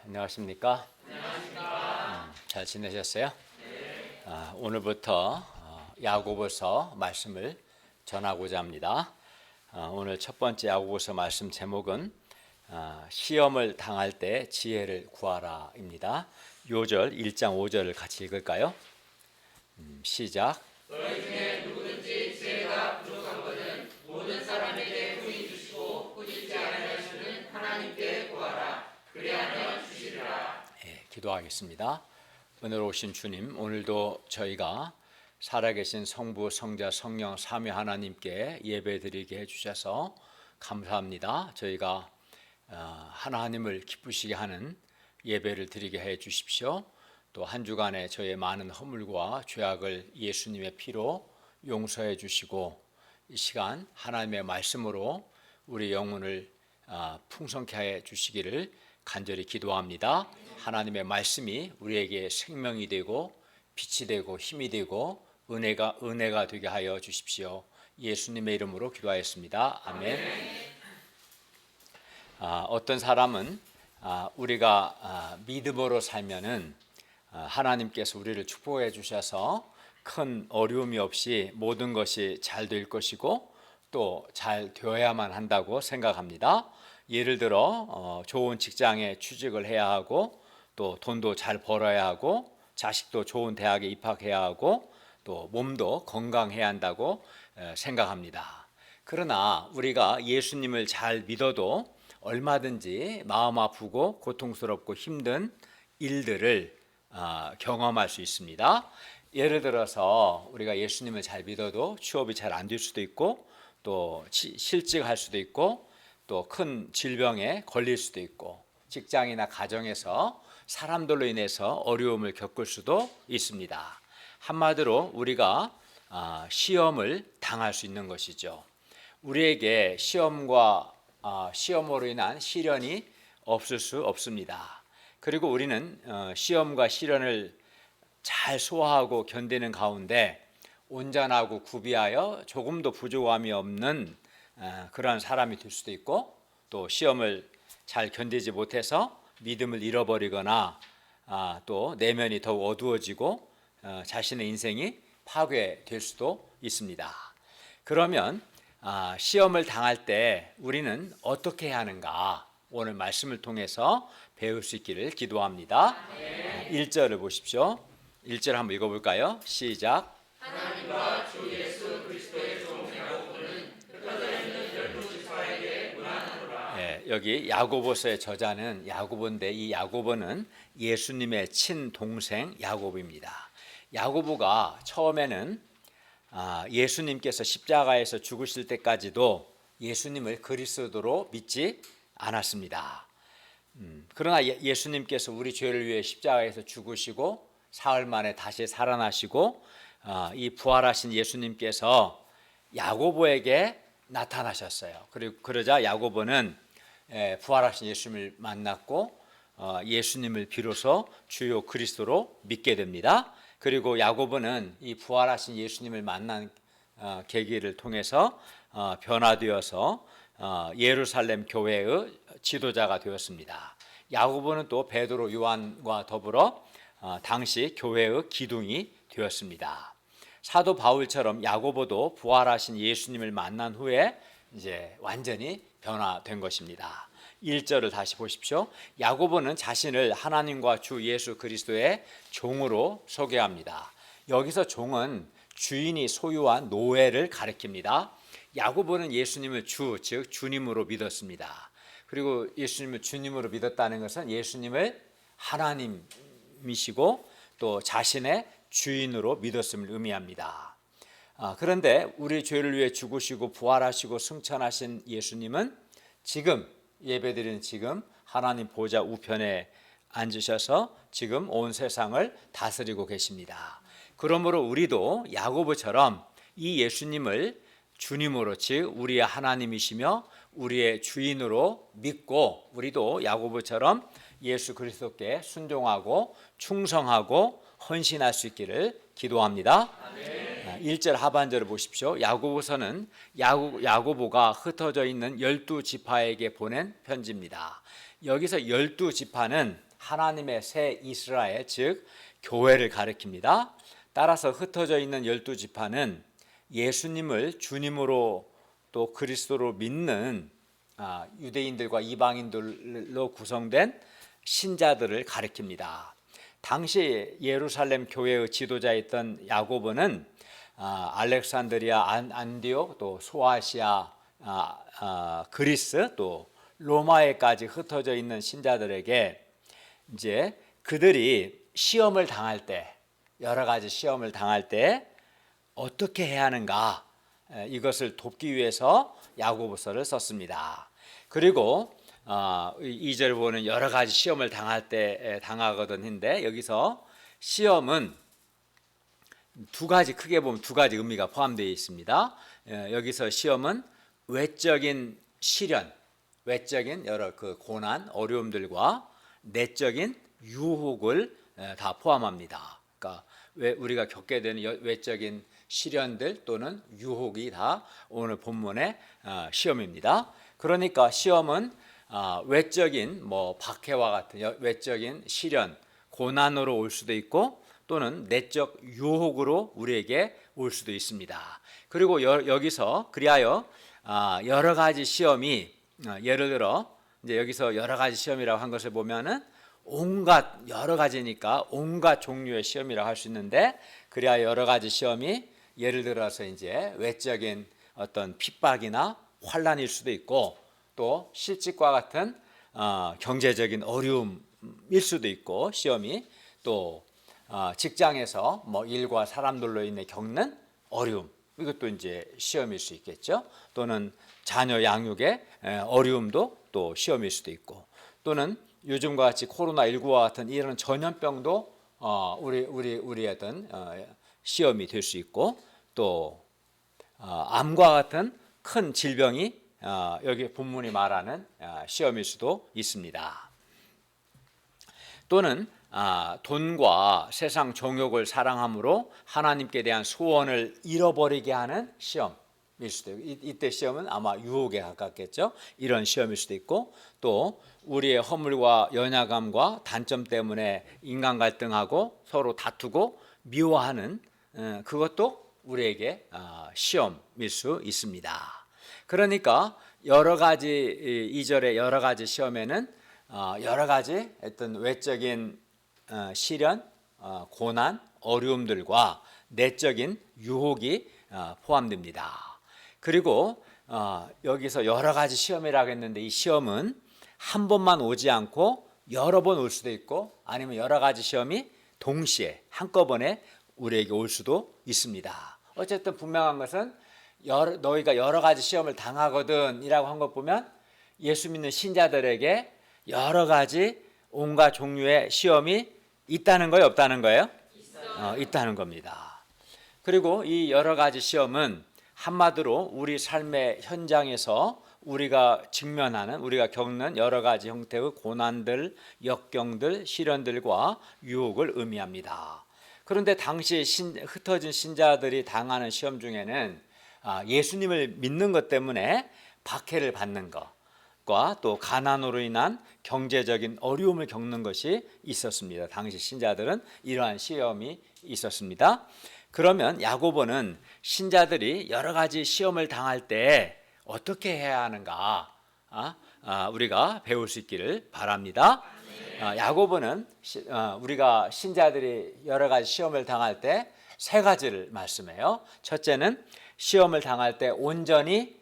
안녕하십니까? 잘 지내셨어요? 오늘부터 야고보서 말씀을 전하고자 합니다. 오늘 첫 번째 야고보서 말씀 제목은 시험을 당할 때 지혜를 구하라입니다. 요절 1장 5절을 같이 읽을까요? 시작. 너희 중에 누구든지 지혜가 부족한 것은 모든 사람에게 후히 주시고 꾸짖지 않으시는 하나님께 구하라. 그리하면 주시리라. 기도하겠습니다. 오늘 오신 주님, 오늘도 저희가 살아계신 성부, 성자, 성령, 삼위 하나님께 예배드리게 해주셔서 감사합니다. 저희가 하나님을 기쁘시게 하는 예배를 드리게 해 주십시오. 또 한 주간에 저의 많은 허물과 죄악을 예수님의 피로 용서해 주시고 이 시간 하나님의 말씀으로 우리 영혼을 풍성케 해 주시기를 간절히 기도합니다. 하나님의 말씀이 우리에게 생명이 되고 빛이 되고 힘이 되고 은혜가 되게 하여 주십시오. 예수님의 이름으로 기도하였습니다. 아멘. 어떤 사람은 우리가 믿음으로 살면은 하나님께서 우리를 축복해 주셔서 큰 어려움이 없이 모든 것이 잘 될 것이고 또 잘 되어야만 한다고 생각합니다. 예를 들어 좋은 직장에 취직을 해야 하고 또 돈도 잘 벌어야 하고 자식도 좋은 대학에 입학해야 하고 또 몸도 건강해야 한다고 생각합니다. 그러나 우리가 예수님을 잘 믿어도 얼마든지 마음 아프고 고통스럽고 힘든 일들을 경험할 수 있습니다. 예를 들어서 우리가 예수님을 잘 믿어도 취업이 잘 안 될 수도 있고 또 실직할 수도 있고 또 큰 질병에 걸릴 수도 있고 직장이나 가정에서 사람들로 인해서 어려움을 겪을 수도 있습니다. 한마디로 우리가 시험을 당할 수 있는 것이죠. 우리에게 시험으로 인한 시련이 없을 수 없습니다. 그리고 우리는 시험과 시련을 잘 소화하고 견디는 가운데 온전하고 구비하여 조금도 부족함이 없는 그런 사람이 될 수도 있고 또 시험을 잘 견디지 못해서 믿음을 잃어버리거나 또 내면이 더욱 어두워지고 자신의 인생이 파괴될 수도 있습니다. 그러면 시험을 당할 때 우리는 어떻게 해야 하는가? 오늘 말씀을 통해서 배울 수 있기를 기도합니다. 1절을 보십시오. 1절 한번 읽어볼까요? 시작. 하나님과 주 예수 그리스도의 종 야고보는 흩어져 있는 12지파에게 문안하노라. 여기 야고보서의 저자는 야고보인데 이 야고보는 예수님의 친동생 야고보입니다. 야고보가 처음에는 예수님께서 십자가에서 죽으실 때까지도 예수님을 그리스도로 믿지 않았습니다. 그러나 예수님께서 우리 죄를 위해 십자가에서 죽으시고 사흘 만에 다시 살아나시고 이 부활하신 예수님께서 야고보에게 나타나셨어요. 그리고 그러자 야고보는 부활하신 예수님을 만났고 예수님을 비로소 주요 그리스도로 믿게 됩니다. 그리고 야고보는 이 부활하신 예수님을 만난 계기를 통해서 변화되어서 예루살렘 교회의 지도자가 되었습니다. 야고보는 또 베드로, 요한과 더불어 당시 교회의 기둥이 되었습니다. 사도 바울처럼 야고보도 부활하신 예수님을 만난 후에 이제 완전히 변화된 것입니다. 1절을 다시 보십시오. 야고보는 자신을 하나님과 주 예수 그리스도의 종으로 소개합니다. 여기서 종은 주인이 소유한 노예를 가리킵니다. 야고보는 예수님을 주, 즉 주님으로 믿었습니다. 그리고 예수님을 주님으로 믿었다는 것은 예수님을 하나님이시고 또 자신의 주인으로 믿었음을 의미합니다. 그런데 우리 죄를 위해 죽으시고 부활하시고 승천하신 예수님은 지금 예배드리는 지금 하나님 보좌 우편에 앉으셔서 지금 온 세상을 다스리고 계십니다. 그러므로 우리도 야고보처럼 이 예수님을 주님으로 즉 우리의 하나님이시며 우리의 주인으로 믿고 우리도 야고보처럼 예수 그리스도께 순종하고 충성하고 헌신할 수 있기를 기도합니다. 아멘. 1절 하반절을 보십시오. 야고보서는 야고보가 흩어져 있는 12지파에게 보낸 편지입니다. 여기서 12지파는 하나님의 새 이스라엘, 즉 교회를 가리킵니다. 따라서 흩어져 있는 12지파는 예수님을 주님으로 또 그리스도로 믿는 유대인들과 이방인들로 구성된 신자들을 가리킵니다. 당시 예루살렘 교회의 지도자였던 야고보는 알렉산드리아, 안디옥, 또 소아시아, 그리스, 또 로마에까지 흩어져 있는 신자들에게 이제 그들이 시험을 당할 때, 여러 가지 시험을 당할 때 어떻게 해야 하는가, 이것을 돕기 위해서 야고보서를 썼습니다. 그리고 2절 보는 여러 가지 시험을 당할 때 당하거든인데, 여기서 시험은 두 가지, 크게 보면 두 가지 의미가 포함되어 있습니다. 여기서 시험은 외적인 시련, 외적인 여러 그 고난, 어려움들과 내적인 유혹을 다 포함합니다. 그러니까 우리가 겪게 되는 외적인 시련들 또는 유혹이 다 오늘 본문의 시험입니다. 그러니까 시험은 외적인 박해와 같은 외적인 시련, 고난으로 올 수도 있고 또는 내적 유혹으로 우리에게 올 수도 있습니다. 그리고 여기서 그리하여 여러 가지 시험이 예를 들어 이제 여기서 여러 가지 시험이라고 한 것을 보면은 온갖 여러 가지니까 온갖 종류의 시험이라고 할 수 있는데, 그리하여 여러 가지 시험이 예를 들어서 이제 외적인 어떤 핍박이나 환난일 수도 있고 또 실직과 같은 경제적인 어려움일 수도 있고, 시험이 또 직장에서 일과 사람들로 인해 겪는 어려움, 이것도 이제 시험일 수 있겠죠. 또는 자녀 양육의 어려움도 또 시험일 수도 있고, 또는 요즘과 같이 코로나19와 같은 이런 전염병도 우리의 어떤 시험이 될 수 있고, 또 암과 같은 큰 질병이 여기 본문이 말하는 시험일 수도 있습니다. 또는 돈과 세상 정욕을 사랑함으로 하나님께 대한 소원을 잃어버리게 하는 시험일 수도 있고, 이때 시험은 아마 유혹에 가깝겠죠. 이런 시험일 수도 있고, 또 우리의 허물과 연약함과 단점 때문에 인간 갈등하고 서로 다투고 미워하는 그것도 우리에게 시험일 수 있습니다. 그러니까 여러 가지 2절의 여러 가지 시험에는 여러 가지 어떤 외적인 시련, 고난, 어려움들과 내적인 유혹이 포함됩니다. 그리고 여기서 여러 가지 시험이라고 했는데, 이 시험은 한 번만 오지 않고 여러 번 올 수도 있고, 아니면 여러 가지 시험이 동시에 한꺼번에 우리에게 올 수도 있습니다. 어쨌든 분명한 것은 너희가 여러 가지 시험을 당하거든 이라고 한 것 보면 예수 믿는 신자들에게 여러 가지 온갖 종류의 시험이 있다는 거예요, 없다는 거예요? 있다는 겁니다. 그리고 이 여러 가지 시험은 한마디로 우리 삶의 현장에서 우리가 직면하는, 우리가 겪는 여러 가지 형태의 고난들, 역경들, 시련들과 유혹을 의미합니다. 그런데 당시 흩어진 신자들이 당하는 시험 중에는 예수님을 믿는 것 때문에 박해를 받는 것과 또 가난으로 인한 경제적인 어려움을 겪는 것이 있었습니다. 당시 신자들은 이러한 시험이 있었습니다. 그러면 야고보는 신자들이 여러 가지 시험을 당할 때 어떻게 해야 하는가 우리가 배울 수 있기를 바랍니다. 야고보는 우리가 신자들이 여러 가지 시험을 당할 때 세 가지를 말씀해요. 첫째는 시험을 당할 때 온전히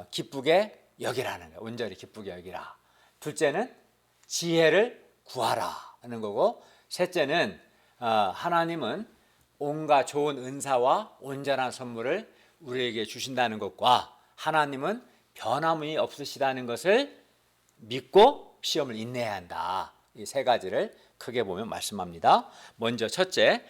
기쁘게 여기라는 거예요. 온전히 기쁘게 여기라. 둘째는 지혜를 구하라 하는 거고, 셋째는 하나님은 온갖 좋은 은사와 온전한 선물을 우리에게 주신다는 것과 하나님은 변함이 없으시다는 것을 믿고 시험을 인내해야 한다. 이 세 가지를 크게 보면 말씀합니다. 먼저 첫째,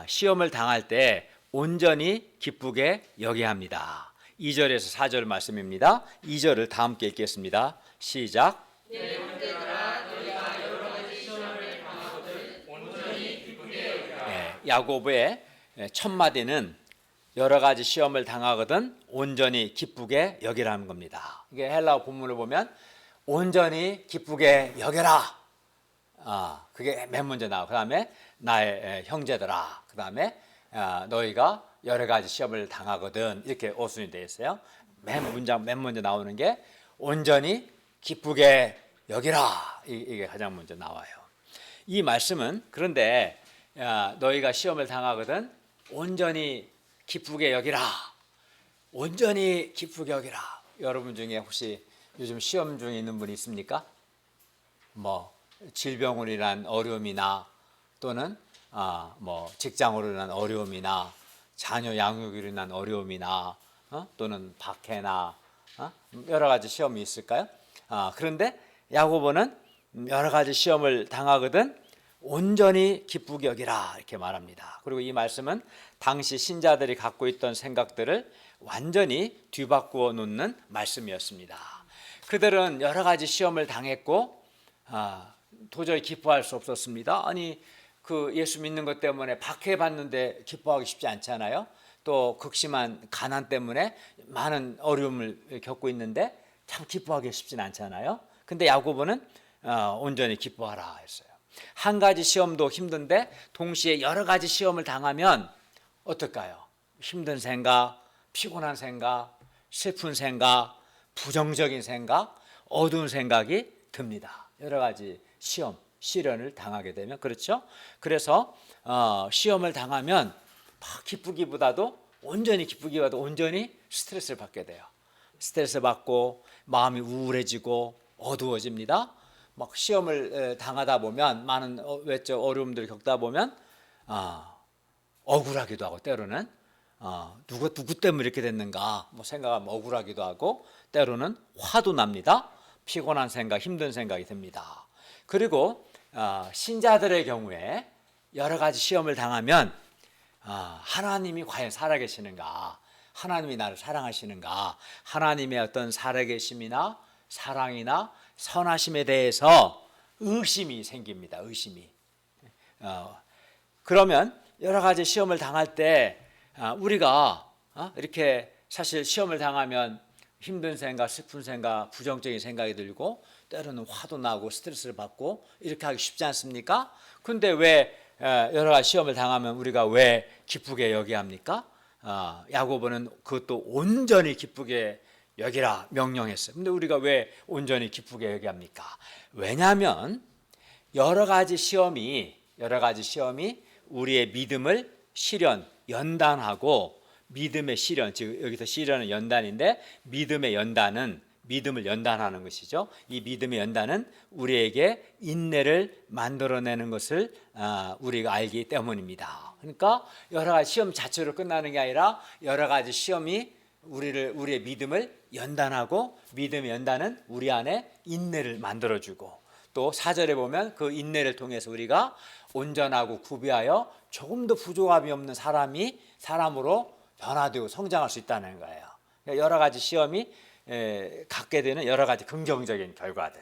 시험을 당할 때 온전히 기쁘게 여겨야 합니다. 2절에서 4절 말씀입니다. 2절을 다 함께 읽겠습니다. 시작. 내 형제들아, 너희가 여러 가지 시험을 당하거든 온전히 기쁘게 여기라. 야고보의 첫 마디는 여러 가지 시험을 당하거든 온전히 기쁘게 여기라는 겁니다. 이게 헬라어 본문을 보면 온전히 기쁘게 여겨라 그게 맨 먼저 나와. 그다음에 나의 형제들아. 그다음에 너희가 여러 가지 시험을 당하거든. 이렇게 어순이 되어 있어요. 맨 먼저 나오는 게 온전히 기쁘게 여기라. 이게 가장 먼저 나와요. 이 말씀은 그런데 너희가 시험을 당하거든 온전히 기쁘게 여기라. 온전히 기쁘게 여기라. 여러분 중에 혹시 요즘 시험 중에 있는 분이 있습니까? 뭐 질병으로 인한 어려움이나 또는 뭐 직장으로 인한 어려움이나 자녀 양육으로 인한 어려움이나 또는 박해나 여러 가지 시험이 있을까요? 그런데 야고보는 여러 가지 시험을 당하거든 온전히 기쁘게 여기라 이렇게 말합니다. 그리고 이 말씀은 당시 신자들이 갖고 있던 생각들을 완전히 뒤바꾸어 놓는 말씀이었습니다. 그들은 여러 가지 시험을 당했고 도저히 기뻐할 수 없었습니다. 아니 그 예수 믿는 것 때문에 박해받는데 기뻐하기 쉽지 않잖아요. 또 극심한 가난 때문에 많은 어려움을 겪고 있는데 참 기뻐하기 쉽진 않잖아요. 근데 야고보는 온전히 기뻐하라 했어요. 한 가지 시험도 힘든데 동시에 여러 가지 시험을 당하면 어떨까요? 힘든 생각, 피곤한 생각, 슬픈 생각, 부정적인 생각, 어두운 생각이 듭니다. 여러 가지 시험, 시련을 당하게 되면 그렇죠? 그래서 시험을 당하면 막 기쁘기보다도 온전히 스트레스를 받게 돼요. 스트레스 받고 마음이 우울해지고 어두워집니다. 막 시험을 당하다 보면 많은 외적 어려움들을 겪다 보면 억울하기도 하고 때로는 누구 때문에 이렇게 됐는가 뭐 생각하면 억울하기도 하고 때로는 화도 납니다. 피곤한 생각, 힘든 생각이 듭니다. 그리고 신자들의 경우에 여러 가지 시험을 당하면 하나님이 과연 살아계시는가, 하나님이 나를 사랑하시는가, 하나님의 어떤 살아계심이나 사랑이나 선하심에 대해서 의심이 생깁니다. 의심이. 그러면 여러 가지 시험을 당할 때 우리가 이렇게 사실 시험을 당하면 힘든 생각, 슬픈 생각, 부정적인 생각이 들고 때로는 화도 나고 스트레스를 받고 이렇게 하기 쉽지 않습니까? 근데 왜 여러 가지 시험을 당하면 우리가 왜 기쁘게 여기야 합니까? 야고보는 그것도 온전히 기쁘게 여기라 명령했어요. 근데 우리가 왜 온전히 기쁘게 여기야 합니까? 왜냐하면 여러 가지 시험이 우리의 믿음을 연단하고 믿음의 시련, 즉 여기서 시련은 연단인데 믿음을 연단하는 것이죠. 이 믿음의 연단은 우리에게 인내를 만들어내는 것을 우리가 알기 때문입니다. 그러니까 여러 가지 시험 자체로 끝나는 게 아니라 여러 가지 시험이 우리의 믿음을 연단하고 믿음의 연단은 우리 안에 인내를 만들어주고 또 4절에 보면 그 인내를 통해서 우리가 온전하고 구비하여 조금 더 부족함이 없는 사람으로 변화되고 성장할 수 있다는 거예요. 여러 가지 시험이 갖게 되는 여러 가지 긍정적인 결과들.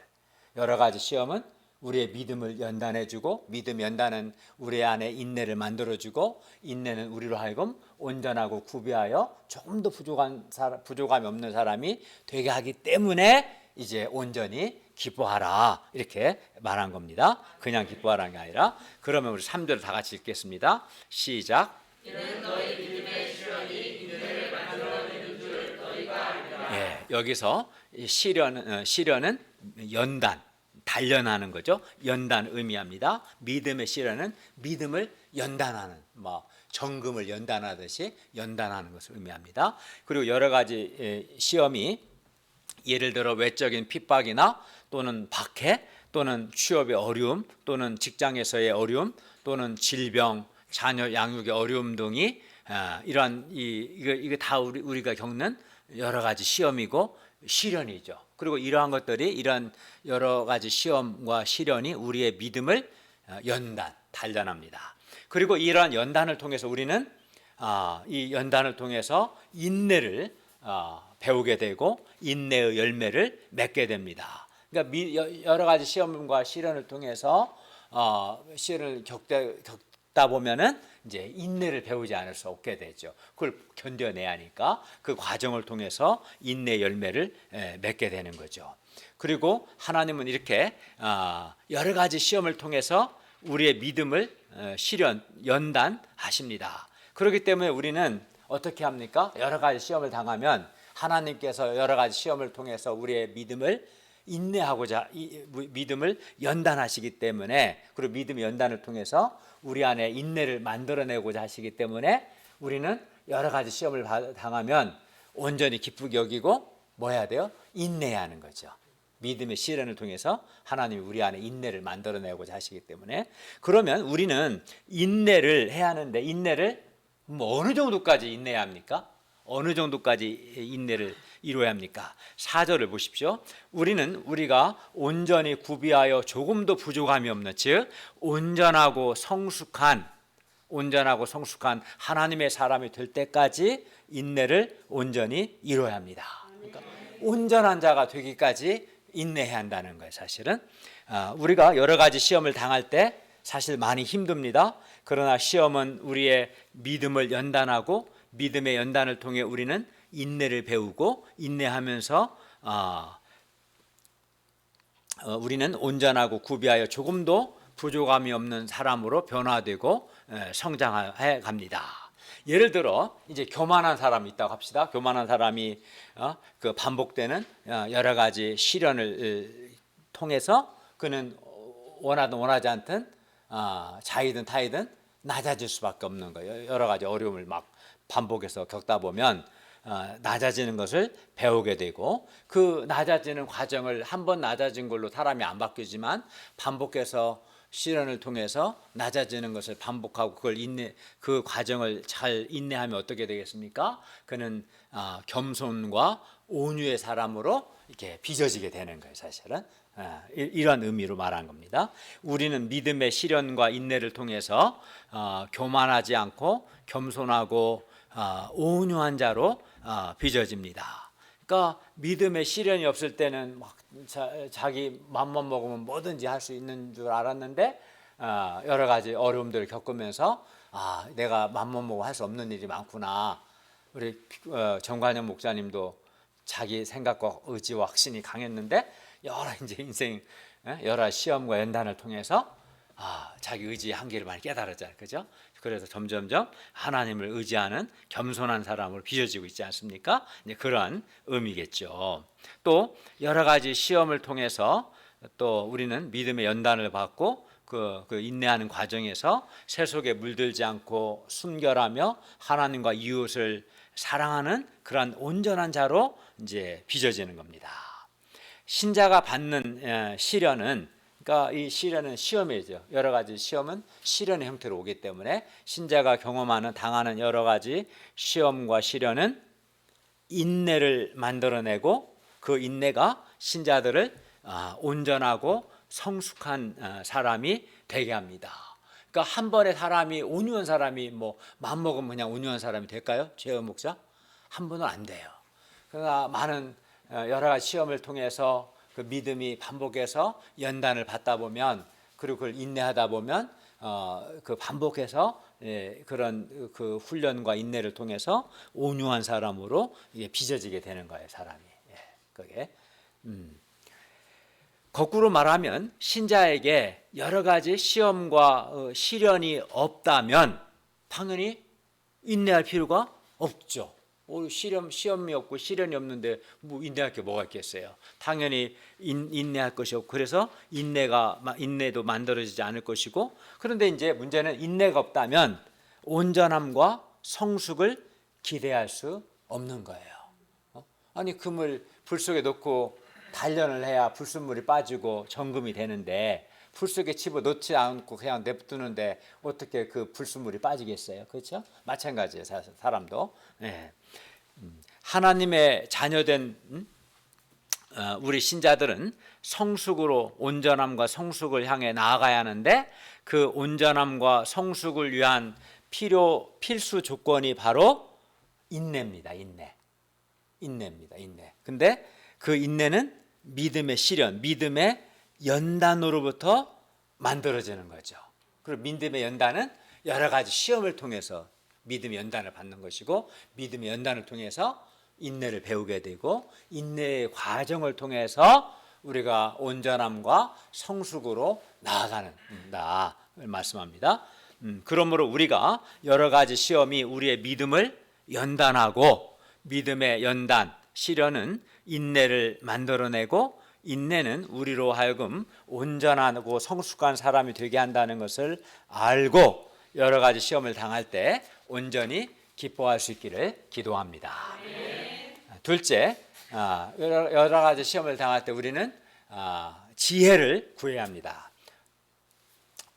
여러 가지 시험은 우리의 믿음을 연단해주고 믿음 연단은 우리 안에 인내를 만들어주고 인내는 우리로 하여금 온전하고 구비하여 조금 더 부족함이 없는 사람이 되게 하기 때문에 이제 온전히 기뻐하라 이렇게 말한 겁니다. 그냥 기뻐하라는 게 아니라. 그러면 우리 3절 다 같이 읽겠습니다. 시작. 이는 너희 믿음의 시련이 인내를 만들어내는 줄 너희가 알리라. 예, 여기서 시련은 연단, 단련하는 거죠. 연단 의미합니다. 믿음의 시련은 믿음을 연단하는, 정금을 연단하듯이 연단하는 것을 의미합니다. 그리고 여러 가지 시험이 예를 들어 외적인 핍박이나 또는 박해 또는 취업의 어려움 또는 직장에서의 어려움 또는 질병, 자녀 양육의 어려움 등이 이러한 이게 다 우리가 겪는 여러 가지 시험이고 시련이죠. 그리고 이러한 것들이 이런 여러 가지 시험과 시련이 우리의 믿음을 단련합니다. 그리고 이러한 연단을 통해서 우리는 이 연단을 통해서 인내를 배우게 되고 인내의 열매를 맺게 됩니다. 그러니까 여러 가지 시험과 시련을 통해서 시련을 겪다 보면은 이제 인내를 배우지 않을 수 없게 되죠. 그걸 견뎌내야 하니까 그 과정을 통해서 인내 열매를 맺게 되는 거죠. 그리고 하나님은 이렇게 여러 가지 시험을 통해서 우리의 믿음을 연단하십니다. 그렇기 때문에 우리는 어떻게 합니까? 여러 가지 시험을 당하면 하나님께서 여러 가지 시험을 통해서 우리의 믿음을 인내하고자 믿음을 연단하시기 때문에, 그리고 믿음의 연단을 통해서 우리 안에 인내를 만들어내고자 하시기 때문에 우리는 여러 가지 시험을 당하면 온전히 기쁘게 여기고 뭐 해야 돼요? 인내해야 하는 거죠. 믿음의 시련을 통해서 하나님이 우리 안에 인내를 만들어내고자 하시기 때문에, 그러면 우리는 인내를 해야 하는데, 인내를 뭐 어느 정도까지 인내해야 합니까? 어느 정도까지 인내를 이루어야 합니까? 4절을 보십시오. 우리가 온전히 구비하여 조금도 부족함이 없는, 즉 온전하고 성숙한 하나님의 사람이 될 때까지 인내를 온전히 이루어야 합니다. 그러니까 온전한 자가 되기까지 인내해야 한다는 거예요. 사실은 우리가 여러 가지 시험을 당할 때 사실 많이 힘듭니다. 그러나 시험은 우리의 믿음을 연단하고, 믿음의 연단을 통해 우리는 인내를 배우고, 인내하면서 우리는 온전하고 구비하여 조금도 부족함이 없는 사람으로 변화되고 성장해 갑니다. 예를 들어 이제 교만한 사람이 있다고 합시다. 교만한 사람이 그 반복되는 여러 가지 시련을 통해서 그는 원하든 원하지 않든 자이든 타이든 낮아질 수밖에 없는 거예요. 여러 가지 어려움을 막 반복해서 겪다 보면 낮아지는 것을 배우게 되고, 그 낮아지는 과정을 한 번 낮아진 걸로 사람이 안 바뀌지만 반복해서 시련을 통해서 낮아지는 것을 반복하고 그 과정을 잘 인내하면 어떻게 되겠습니까? 그는 겸손과 온유의 사람으로 이렇게 빚어지게 되는 거예요. 사실은 이런 의미로 말한 겁니다. 우리는 믿음의 시련과 인내를 통해서 교만하지 않고 겸손하고 온유한 자로 빚어집니다. 그러니까 믿음의 시련이 없을 때는 막 자기 맘만 먹으면 뭐든지 할 수 있는 줄 알았는데 여러 가지 어려움들을 겪으면서 내가 맘만 먹고 할 수 없는 일이 많구나. 우리 정관영 목사님도 자기 생각과 의지와 확신이 강했는데 이제 인생 여러 시험과 연단을 통해서 자기 의지의 한계를 많이 깨달았잖아요. 그죠? 그래서 점점점 하나님을 의지하는 겸손한 사람으로 빚어지고 있지 않습니까? 그런 의미겠죠. 또 여러 가지 시험을 통해서 또 우리는 믿음의 연단을 받고 그 인내하는 과정에서 세속에 물들지 않고 순결하며 하나님과 이웃을 사랑하는 그런 온전한 자로 이제 빚어지는 겁니다. 신자가 받는 시련은, 그러니까 이 시련은 시험이죠. 여러 가지 시험은 시련의 형태로 오기 때문에 신자가 당하는 여러 가지 시험과 시련은 인내를 만들어내고, 그 인내가 신자들을 온전하고 성숙한 사람이 되게 합니다. 그러니까 한 번에 온유한 사람이 뭐 맘먹으면 그냥 온유한 사람이 될까요? 최현 목사? 한 번은 안 돼요. 그러나 많은 여러 가지 시험을 통해서 그 믿음이 반복해서 연단을 받다 보면, 그리고 그걸 인내하다 보면 그 반복해서 그런 그 훈련과 인내를 통해서 온유한 사람으로 빚어지게 되는 거예요, 사람이. 그게 거꾸로 말하면 신자에게 여러 가지 시험과 시련이 없다면 당연히 인내할 필요가 없죠. 시험이 없고 시련이 없는데 뭐 인내할 게 뭐가 있겠어요. 당연히 인내할 것이 없고, 그래서 인내도 만들어지지 않을 것이고, 그런데 이제 문제는 인내가 없다면 온전함과 성숙을 기대할 수 없는 거예요. 아니 금을 불 속에 넣고 단련을 해야 불순물이 빠지고 정금이 되는데, 불 속에 집어 넣지 않고 그냥 냅두는데 어떻게 그 불순물이 빠지겠어요? 그렇죠? 마찬가지예요. 사람도. 하나님의 자녀된 우리 신자들은 성숙으로, 온전함과 성숙을 향해 나아가야 하는데, 그 온전함과 성숙을 위한 필수 조건이 바로 인내입니다. 인내입니다. 근데 그 인내는 믿음의 시련, 믿음의 연단으로부터 만들어지는 거죠. 그리고 믿음의 연단은 여러 가지 시험을 통해서 믿음의 연단을 받는 것이고, 믿음의 연단을 통해서 인내를 배우게 되고, 인내의 과정을 통해서 우리가 온전함과 성숙으로 나아가는다 말씀합니다. 그러므로 우리가 여러 가지 시험이 우리의 믿음을 연단하고, 믿음의 연단, 시련은 인내를 만들어내고, 인내는 우리로 하여금 온전하고 성숙한 사람이 되게 한다는 것을 알고 여러 가지 시험을 당할 때 온전히 기뻐할 수 있기를 기도합니다. 둘째, 여러 가지 시험을 당할 때 우리는 지혜를 구해야 합니다.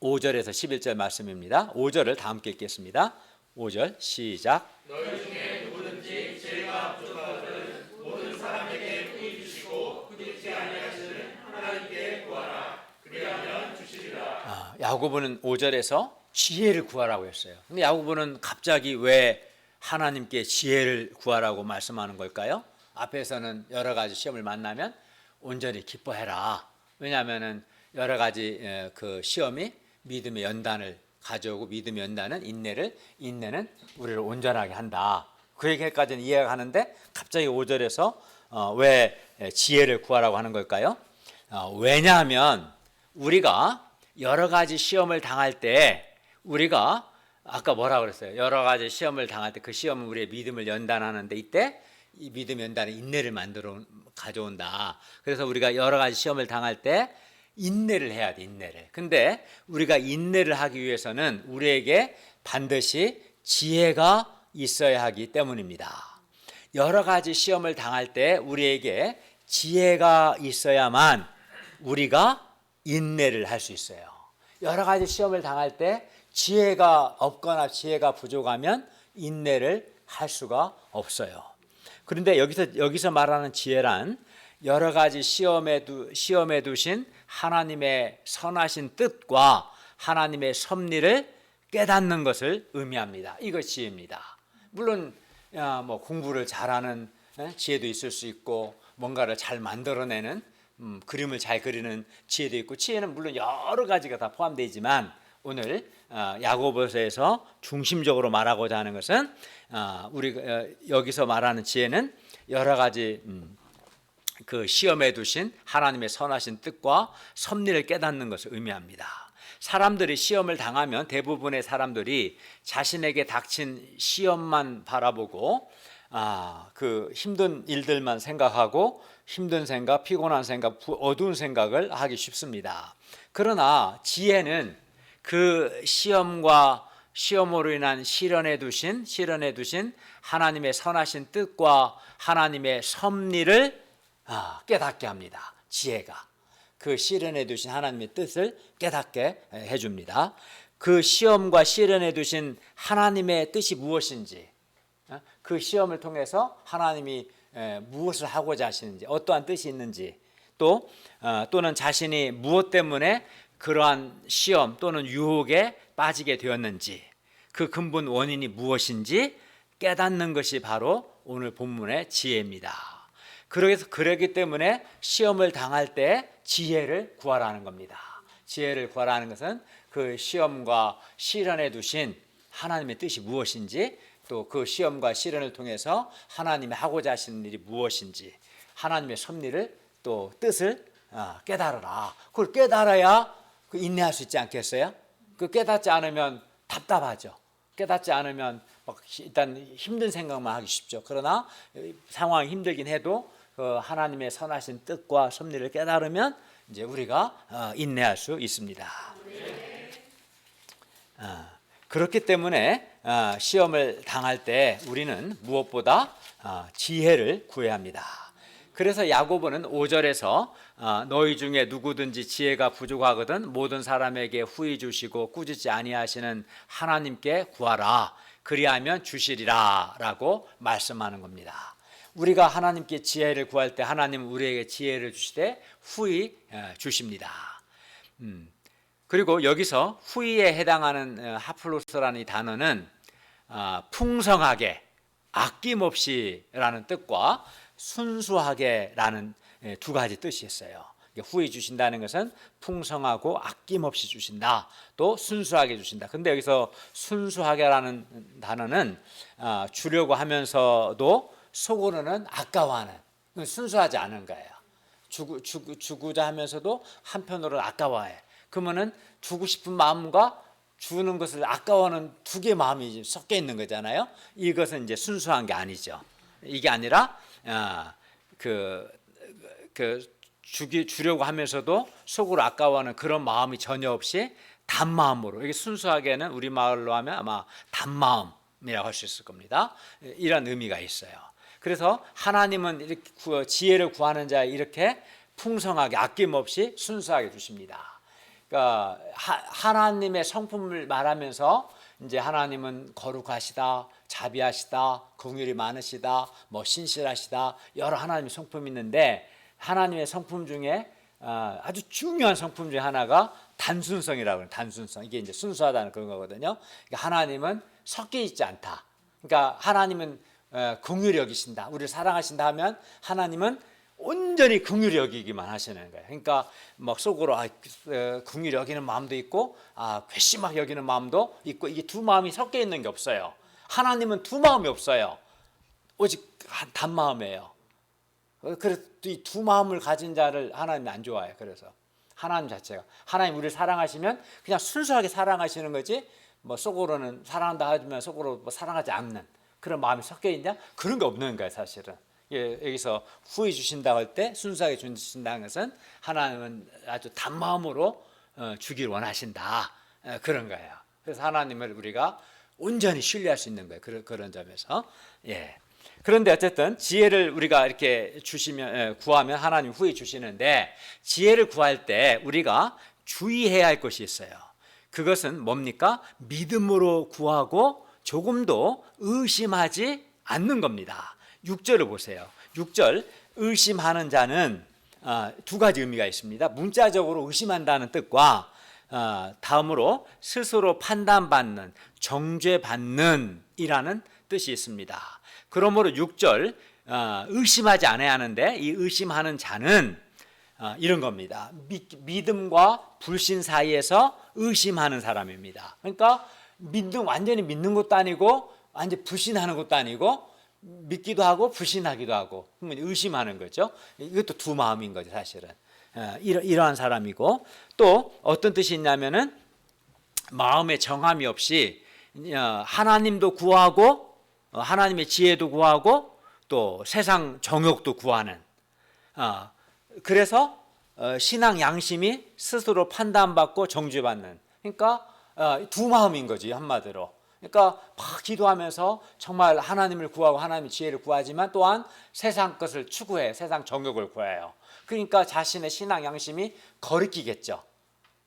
5절에서 11절 말씀입니다. 5절을 다 함께 읽겠습니다. 5절 시작. 너희 중에 누구든지 지혜가 부족하거든 모든 사람에게 후히 주시고 꾸짖지 아니하시는 하나님께 구하라. 그리하면 주시리라. 야고보는 5절에서 지혜를 구하라고 했어요. 근데 야고보는 갑자기 왜 하나님께 지혜를 구하라고 말씀하는 걸까요? 앞에서는 여러 가지 시험을 만나면 온전히 기뻐해라. 왜냐하면은 여러 가지 그 시험이 믿음의 연단을 가져오고, 믿음의 연단은 인내는 우리를 온전하게 한다. 그 얘기까지는 이해가 가는데 갑자기 5절에서 왜 지혜를 구하라고 하는 걸까요? 왜냐하면 우리가 여러 가지 시험을 당할 때, 우리가 아까 뭐라 그랬어요? 여러 가지 시험을 당할 때 그 시험은 우리의 믿음을 연단하는데, 이때 이 믿음 연단은 인내를 만들어 가져온다. 그래서 우리가 여러 가지 시험을 당할 때 인내를 해야 돼, 인내를. 근데 우리가 인내를 하기 위해서는 우리에게 반드시 지혜가 있어야 하기 때문입니다. 여러 가지 시험을 당할 때 우리에게 지혜가 있어야만 우리가 인내를 할 수 있어요. 여러 가지 시험을 당할 때 지혜가 없거나 지혜가 부족하면 인내를 할 수가 없어요. 그런데 여기서 말하는 지혜란 여러 가지 시험에 두신 하나님의 선하신 뜻과 하나님의 섭리를 깨닫는 것을 의미합니다. 이것이 지혜입니다. 물론 뭐 공부를 잘하는 지혜도 있을 수 있고, 뭔가를 잘 만들어내는 그림을 잘 그리는 지혜도 있고, 지혜는 물론 여러 가지가 다 포함되어 있지만 오늘 야고보서에서 중심적으로 말하고자 하는 것은 우리가 여기서 말하는 지혜는 여러 가지 그 시험에 두신 하나님의 선하신 뜻과 섭리를 깨닫는 것을 의미합니다. 사람들이 시험을 당하면 대부분의 사람들이 자신에게 닥친 시험만 바라보고 그 힘든 일들만 생각하고, 힘든 생각, 피곤한 생각, 어두운 생각을 하기 쉽습니다. 그러나 지혜는 그 시험으로 인한 시련에 두신 하나님의 선하신 뜻과 하나님의 섭리를 깨닫게 합니다. 지혜가 그 시련에 두신 하나님의 뜻을 깨닫게 해줍니다. 그 시험과 시련에 두신 하나님의 뜻이 무엇인지, 그 시험을 통해서 하나님이 무엇을 하고자 하시는지, 어떠한 뜻이 있는지, 또는 자신이 무엇 때문에 그러한 시험 또는 유혹에 빠지게 되었는지, 그 근본 원인이 무엇인지 깨닫는 것이 바로 오늘 본문의 지혜입니다. 그러기 때문에 시험을 당할 때 지혜를 구하라는 겁니다. 지혜를 구하라는 것은 그 시험과 시련에 두신 하나님의 뜻이 무엇인지, 또 그 시험과 시련을 통해서 하나님이 하고자 하시는 일이 무엇인지, 하나님의 섭리를 또 뜻을 깨달으라. 그걸 깨달아야 인내할 수 있지 않겠어요? 그 깨닫지 않으면 답답하죠. 깨닫지 않으면 일단 힘든 생각만 하기 쉽죠. 그러나 상황이 힘들긴 해도 그 하나님의 선하신 뜻과 섭리를 깨달으면 이제 우리가 인내할 수 있습니다. 그렇기 때문에 시험을 당할 때 우리는 무엇보다 지혜를 구해야 합니다. 그래서 야고보는 5절에서 너희 중에 누구든지 지혜가 부족하거든 모든 사람에게 후히 주시고 꾸짖지 아니하시는 하나님께 구하라. 그리하면 주시리라 라고 말씀하는 겁니다. 우리가 하나님께 지혜를 구할 때 하나님은 우리에게 지혜를 주시되 후히 주십니다. 그리고 여기서 후히에 해당하는 하플로스라는 이 단어는 풍성하게, 아낌없이라는 뜻과 순수하게라는 두 가지 뜻이 있어요. 후히 주신다는 것은 풍성하고 아낌없이 주신다, 또 순수하게 주신다. 근데 여기서 순수하게라는 단어는 주려고 하면서도 속으로는 아까워하는, 순수하지 않은 거예요. 주고자 하면서도 한편으로 아까워해. 그러면은 주고 싶은 마음과 주는 것을 아까워하는 두 개의 마음이 섞여 있는 거잖아요. 이것은 이제 순수한 게 아니죠. 이게 아니라 주려고 하면서도 속으로 아까워하는 그런 마음이 전혀 없이 단마음으로, 이게 순수하게는 우리 말로 하면 아마 단마음이라고 할 수 있을 겁니다. 이런 의미가 있어요. 그래서 하나님은 이렇게 지혜를 구하는 자에 이렇게 풍성하게 아낌없이 순수하게 주십니다. 그러니까 하나님의 성품을 말하면서 이제 하나님은 거룩하시다, 자비하시다, 긍휼이 많으시다, 뭐 신실하시다, 여러 하나님의 성품이 있는데 하나님의 성품 중에 아주 중요한 성품 중에 하나가 단순성이라고 해요. 단순성. 이게 이제 순수하다는 그런 거거든요. 그러니까 하나님은 섞여 있지 않다. 그러니까 하나님은 긍휼히 여기신다, 우리를 사랑하신다 하면 하나님은 온전히 긍휼히 여기기만 하시는 거예요. 그러니까 막 속으로 긍휼히 여기는 마음도 있고 괘씸하게 여기는 마음도 있고, 이게 두 마음이 섞여 있는 게 없어요. 하나님은 두 마음이 없어요. 오직 단 마음이에요. 그래서 이 두 마음을 가진 자를 하나님이 안 좋아해요. 그래서 하나님 자체가, 하나님 우리를 사랑하시면 그냥 순수하게 사랑하시는 거지, 뭐 속으로는 사랑한다 하지만 속으로 뭐 사랑하지 않는 그런 마음이 섞여 있냐? 그런 게 없는 거예요, 사실은. 여기서 후히 주신다고 할 때 순수하게 주신다는 것은 하나님은 아주 단마음으로 주길 원하신다, 그런 거예요. 그래서 하나님을 우리가 온전히 신뢰할 수 있는 거예요. 그런 점에서. 그런데 어쨌든 지혜를 우리가 이렇게 구하면 하나님 후히 주시는데, 지혜를 구할 때 우리가 주의해야 할 것이 있어요. 그것은 뭡니까? 믿음으로 구하고 조금도 의심하지 않는 겁니다. 6절을 보세요. 6절, 의심하는 자는 두 가지 의미가 있습니다. 문자적으로 의심한다는 뜻과 다음으로 스스로 판단받는, 정죄받는 이라는 뜻이 있습니다. 그러므로 6절, 의심하지 않아야 하는데 이 의심하는 자는 이런 겁니다. 믿음과 불신 사이에서 의심하는 사람입니다. 그러니까 완전히 믿는 것도 아니고 완전히 불신하는 것도 아니고, 믿기도 하고 불신하기도 하고, 의심하는 거죠. 이것도 두 마음인 거죠, 사실은. 이러한 사람이고, 또 어떤 뜻이 있냐면은 마음에 정함이 없이 하나님도 구하고 하나님의 지혜도 구하고 또 세상 정욕도 구하는, 그래서 신앙 양심이 스스로 판단받고 정죄받는, 그러니까 두 마음인 거지, 한마디로. 그러니까 막 기도하면서 정말 하나님을 구하고 하나님의 지혜를 구하지만 또한 세상 것을 추구해, 세상 정욕을 구해요. 그러니까 자신의 신앙 양심이 거리끼겠죠.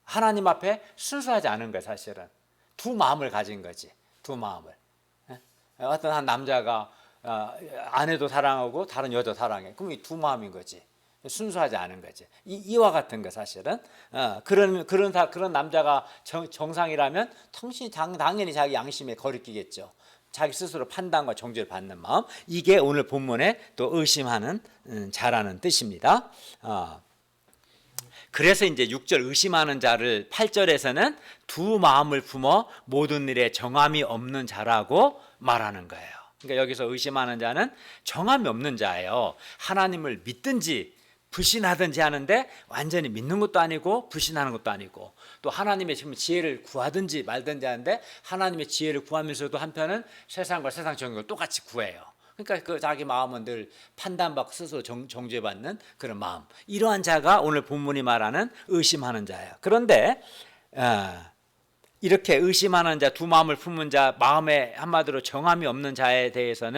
하나님 앞에 순수하지 않은 거예요, 사실은. 두 마음을 가진 거지, 두 마음을. 어떤 한 남자가 아내도 사랑하고 다른 여자 사랑해. 그럼 이 두 마음인 거지. 순수하지 않은 거지. 이와 같은 거, 사실은. 그런 남자가 정상이라면 당연히 자기 양심에 거리끼겠죠. 자기 스스로 판단과 정죄를 받는 마음. 이게 오늘 본문에 또 의심하는 자라는 뜻입니다. 그래서 이제 6절 의심하는 자를 8절에서는 두 마음을 품어 모든 일에 정함이 없는 자라고 말하는 거예요. 그러니까 여기서 의심하는 자는 정함이 없는 자예요. 하나님을 믿든지 불신하든지 하는데 완전히 믿는 것도 아니고 불신하는 것도 아니고, 또 하나님의 지혜를 구하든지 말든지 하는데 하나님의 지혜를 구하면서도 한편은 세상과 세상 정욕을 똑같이 구해요. 그러니까 그 자기 마음은 늘 판단받고 스스로 정죄받는 그런 마음. 이러한 자가 오늘 본문이 말하는 의심하는 자예요. 그런데 이렇게 의심하는 자, 두 마음을 품은 자, 마음에 한마디로 정함이 없는 자에 대해서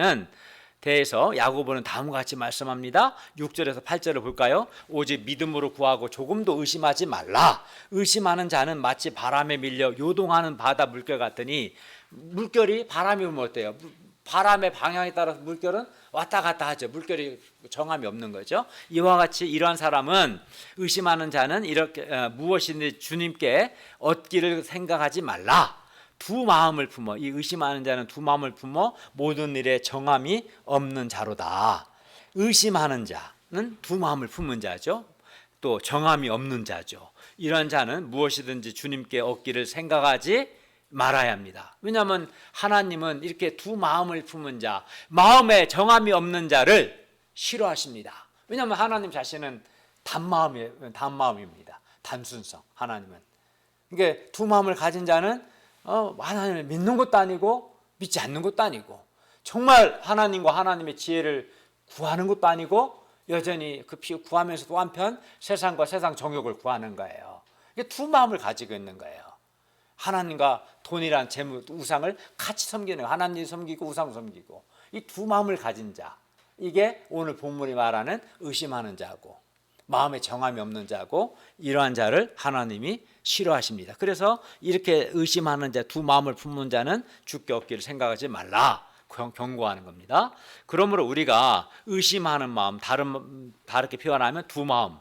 야고보는 다음과 같이 말씀합니다. 6절에서 8절을 볼까요? 오직 믿음으로 구하고 조금도 의심하지 말라. 의심하는 자는 마치 바람에 밀려 요동하는 바다 물결 같으니, 물결이 바람이 오면 어때요? 바람의 방향에 따라서 물결은 왔다 갔다 하죠. 물결이 정함이 없는 거죠. 이와 같이 이러한 사람은, 의심하는 자는 이렇게 무엇이든지 주님께 얻기를 생각하지 말라. 두 마음을 품어, 이 의심하는 자는 두 마음을 품어 모든 일에 정함이 없는 자로다. 의심하는 자는 두 마음을 품은 자죠. 또 정함이 없는 자죠. 이런 자는 무엇이든지 주님께 얻기를 생각하지 말아야 합니다. 왜냐하면 하나님은 이렇게 두 마음을 품은 자, 마음에 정함이 없는 자를 싫어하십니다. 왜냐하면 하나님 자신은 단마음입니다. 단순성. 하나님은. 그러니까 두 마음을 가진 자는 하나님을 믿는 것도 아니고 믿지 않는 것도 아니고 정말 하나님과 하나님의 지혜를 구하는 것도 아니고 여전히 그 구하면서 또 한편 세상과 세상 정욕을 구하는 거예요. 두 마음을 가지고 있는 거예요. 하나님과 돈이란 재물, 우상을 같이 섬기는 거예요. 하나님 섬기고 우상 섬기고 이 두 마음을 가진 자, 이게 오늘 본문이 말하는 의심하는 자고 마음에 정함이 없는 자고 이러한 자를 하나님이 싫어하십니다. 그래서 이렇게 의심하는 자, 두 마음을 품는 자는 주께 없기를 생각하지 말라 경고하는 겁니다. 그러므로 우리가 의심하는 마음, 다르게 표현하면 두 마음,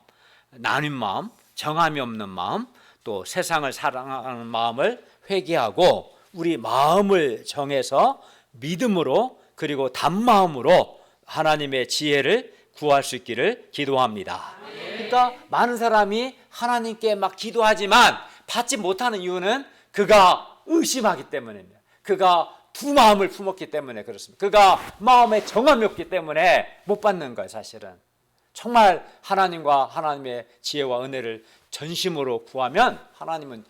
나뉜 마음, 정함이 없는 마음, 또 세상을 사랑하는 마음을 회개하고 우리 마음을 정해서 믿음으로 그리고 단마음으로 하나님의 지혜를 구할 수 있기를 기도합니다. 그러니까 많은 사람이 하나님께 막 기도하지만 받지 못하는 이유는 그가 의심하기 때문입니다. 그가 두 마음을 품었기 때문에 그렇습니다. 그가 마음에 정함이 없기 때문에 못 받는 거예요. 사실은 정말 하나님과 하나님의 지혜와 은혜를 전심으로 구하면 하나님은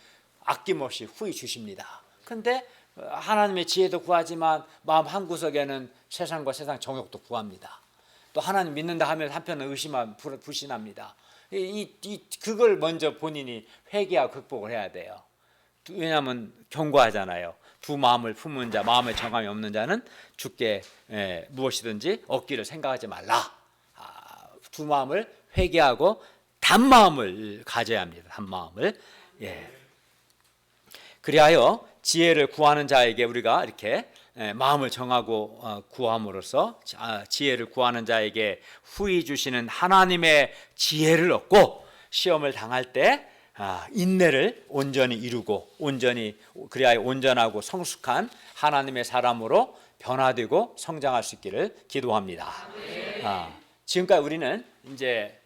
아낌없이 후히 주십니다. 그런데 하나님의 지혜도 구하지만 마음 한구석에는 세상과 세상 정욕도 구합니다. 또 하나님 믿는다 하면 한편은 의심하고 불신합니다. 그걸 먼저 본인이 회개하고 극복을 해야 돼요. 왜냐하면 경고하잖아요. 두 마음을 품은 자, 마음에 정함이 없는 자는 주께 무엇이든지 얻기를 생각하지 말라. 두 마음을 회개하고 단마음을 가져야 합니다. 단마음을. 그리하여 지혜를 구하는 자에게 우리가 이렇게 마음을 정하고 구함으로써 지혜를 구하는 자에게 후히 주시는 하나님의 지혜를 얻고 시험을 당할 때 인내를 온전히 이루고 그리하여 온전하고 성숙한 하나님의 사람으로 변화되고 성장할 수 있기를 기도합니다. 지금까지 우리는 이제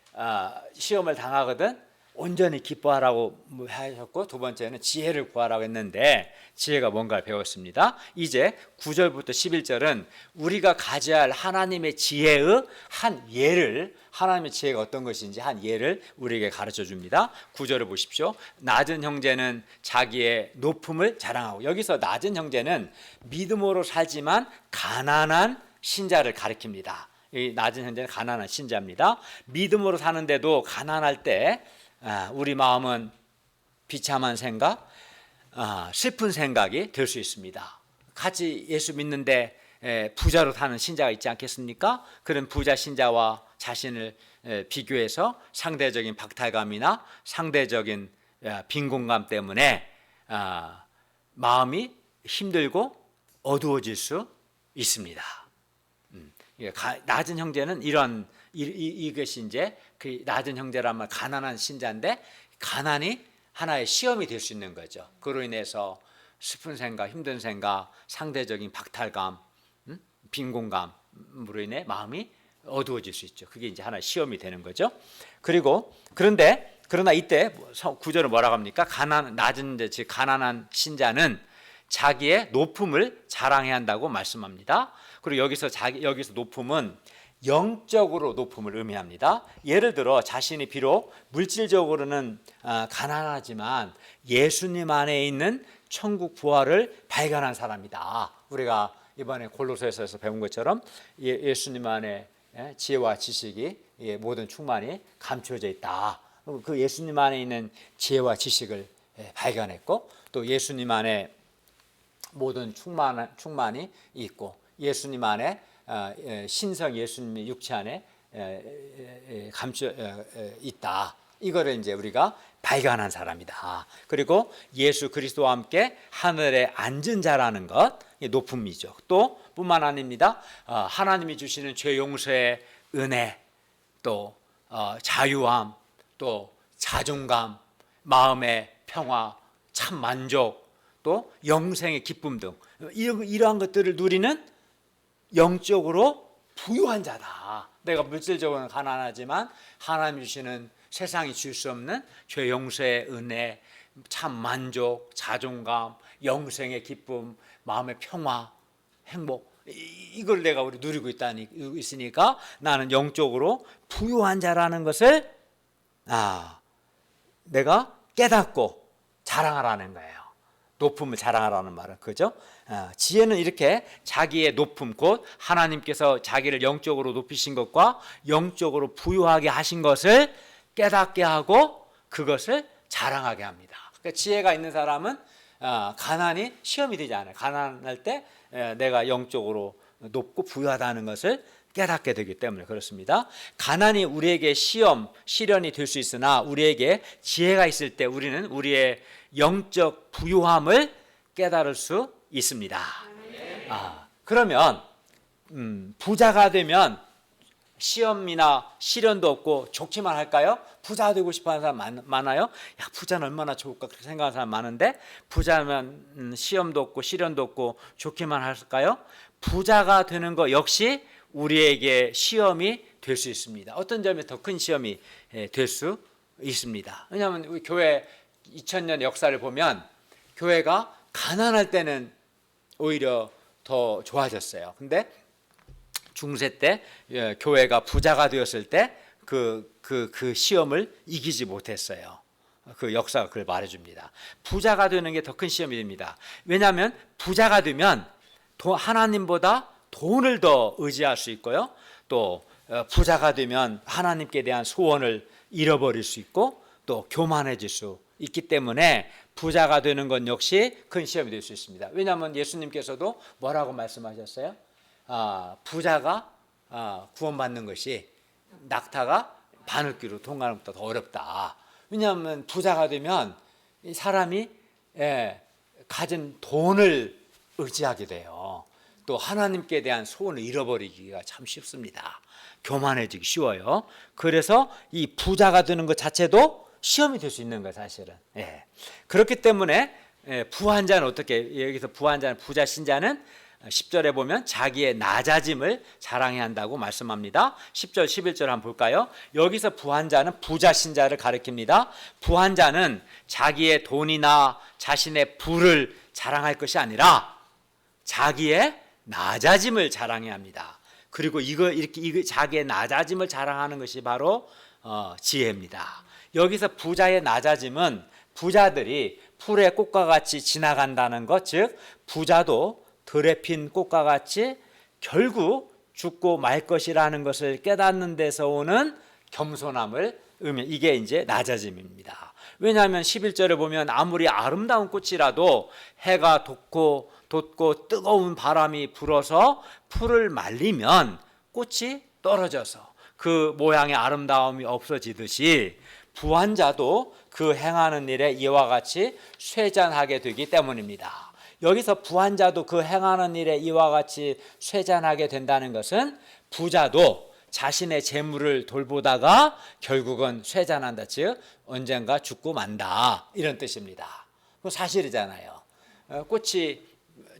시험을 당하거든 온전히 기뻐하라고 하셨고 두 번째는 지혜를 구하라고 했는데 지혜가 뭔가를 배웠습니다. 이제 9절부터 11절은 우리가 가져야 할 하나님의 지혜의 한 예를, 하나님의 지혜가 어떤 것인지 한 예를 우리에게 가르쳐 줍니다. 9절을 보십시오. 낮은 형제는 자기의 높음을 자랑하고, 여기서 낮은 형제는 믿음으로 살지만 가난한 신자를 가리킵니다. 이 낮은 형제는 가난한 신자입니다. 믿음으로 사는데도 가난할 때 우리 마음은 비참한 생각, 슬픈 생각이 들 수 있습니다. 같이 예수 믿는데 부자로 사는 신자가 있지 않겠습니까? 그런 부자 신자와 자신을 비교해서 상대적인 박탈감이나 상대적인 빈곤감 때문에 마음이 힘들고 어두워질 수 있습니다. 낮은 형제는 이것이 이제 그 낮은 형제란 말, 가난한 신자인데 가난이 하나의 시험이 될 수 있는 거죠. 그로 인해서 슬픈 생각, 힘든 생각, 상대적인 박탈감, 빈곤감으로 인해 마음이 어두워질 수 있죠. 그게 이제 하나의 시험이 되는 거죠. 그러나 이때 구절은 뭐라고 합니까? 낮은 즉 가난한 신자는 자기의 높음을 자랑해야 한다고 말씀합니다. 그리고 여기서 높음은 영적으로 높음을 의미합니다. 예를 들어 자신이 비록 물질적으로는 가난하지만 예수님 안에 있는 천국 부활을 발견한 사람이다. 우리가 이번에 골로새서에서 배운 것처럼 예수님 안에 지혜와 지식이 모든 충만이 감춰져 있다. 그 예수님 안에 있는 지혜와 지식을 발견했고 또 예수님 안에 모든 충만이 있고 예수님 안에 신성 예수님의 육체 안에 감춰 있다. 이거를 이제 우리가 발견한 사람이다. 그리고 예수 그리스도와 함께 하늘에 앉은 자라는 것, 높음이죠. 또 뿐만 아닙니다. 하나님이 주시는 죄 용서의 은혜, 또 자유함, 또 자존감, 마음의 평화, 참 만족, 또 영생의 기쁨 등 이러한 것들을 누리는 영적으로 부유한 자다. 내가 물질적으로는 가난하지만 하나님 주시는 세상이 줄 수 없는 죄 용서의 은혜, 참 만족, 자존감, 영생의 기쁨, 마음의 평화, 행복, 이걸 내가 우리 누리고 있으니까 나는 영적으로 부유한 자라는 것을 내가 깨닫고 자랑하라는 거예요. 높음을 자랑하라는 말은 그죠? 지혜는 이렇게 자기의 높음, 곧 하나님께서 자기를 영적으로 높이신 것과 영적으로 부유하게 하신 것을 깨닫게 하고 그것을 자랑하게 합니다. 그러니까 지혜가 있는 사람은 가난이 시험이 되지 않아요. 가난할 때 내가 영적으로 높고 부유하다는 것을 깨닫게 되기 때문에 그렇습니다. 가난이 우리에게 시련이 될 수 있으나 우리에게 지혜가 있을 때 우리는 우리의 영적 부유함을 깨달을 수 있습니다. 그러면 부자가 되면 시험이나 시련도 없고 좋기만 할까요? 부자 되고 싶어하는 사람 많아요? 야, 부자는 얼마나 좋을까 그렇게 생각하는 사람 많은데 부자면 시험도 없고 시련도 없고 좋기만 할까요? 부자가 되는 것 역시 우리에게 시험이 될 수 있습니다. 어떤 점에 더 큰 시험이 될 수 있습니다. 왜냐하면 우리 교회 2000년 역사를 보면 교회가 가난할 때는 오히려 더 좋아졌어요. 근데 중세 때 교회가 부자가 되었을 때 그 시험을 이기지 못했어요. 그 역사가 그걸 말해줍니다. 부자가 되는 게 더 큰 시험이 됩니다. 왜냐하면 부자가 되면 하나님보다 돈을 더 의지할 수 있고요. 또 부자가 되면 하나님께 대한 소원을 잃어버릴 수 있고 또 교만해질 수 있기 때문에 부자가 되는 건 역시 큰 시험이 될 수 있습니다. 왜냐하면 예수님께서도 뭐라고 말씀하셨어요? 부자가 구원받는 것이 낙타가 바늘귀로 통과하는 것보다 더 어렵다. 왜냐하면 부자가 되면 이 사람이 가진 돈을 의지하게 돼요. 또 하나님께 대한 소원을 잃어버리기가 참 쉽습니다. 교만해지기 쉬워요. 그래서 이 부자가 되는 것 자체도 시험이 될 수 있는 거예요, 사실은. 그렇기 때문에 부한 자는 어떻게, 여기서 부한 자는, 부자 신자는 10절에 보면 자기의 낮아짐을 자랑해야 한다고 말씀합니다. 10절 11절 한번 볼까요? 여기서 부한 자는 부자 신자를 가리킵니다. 부한 자는 자기의 돈이나 자신의 부를 자랑할 것이 아니라 자기의 낮아짐을 자랑해야 합니다. 그리고 이렇게 자기의 낮아짐을 자랑하는 것이 바로 지혜입니다. 여기서 부자의 낮아짐은 부자들이 풀의 꽃과 같이 지나간다는 것, 즉 부자도 들에 핀 꽃과 같이 결국 죽고 말 것이라는 것을 깨닫는 데서 오는 겸손함을 이게 이제 낮아짐입니다. 왜냐하면 11절에 보면 아무리 아름다운 꽃이라도 해가 돋고 뜨거운 바람이 불어서 풀을 말리면 꽃이 떨어져서 그 모양의 아름다움이 없어지듯이 부한 자도 그 행하는 일에 이와 같이 쇠잔하게 되기 때문입니다. 여기서 부한 자도 그 행하는 일에 이와 같이 쇠잔하게 된다는 것은 부자도 자신의 재물을 돌보다가 결국은 쇠잔한다, 즉 언젠가 죽고 만다, 이런 뜻입니다. 그 사실이잖아요. 꽃이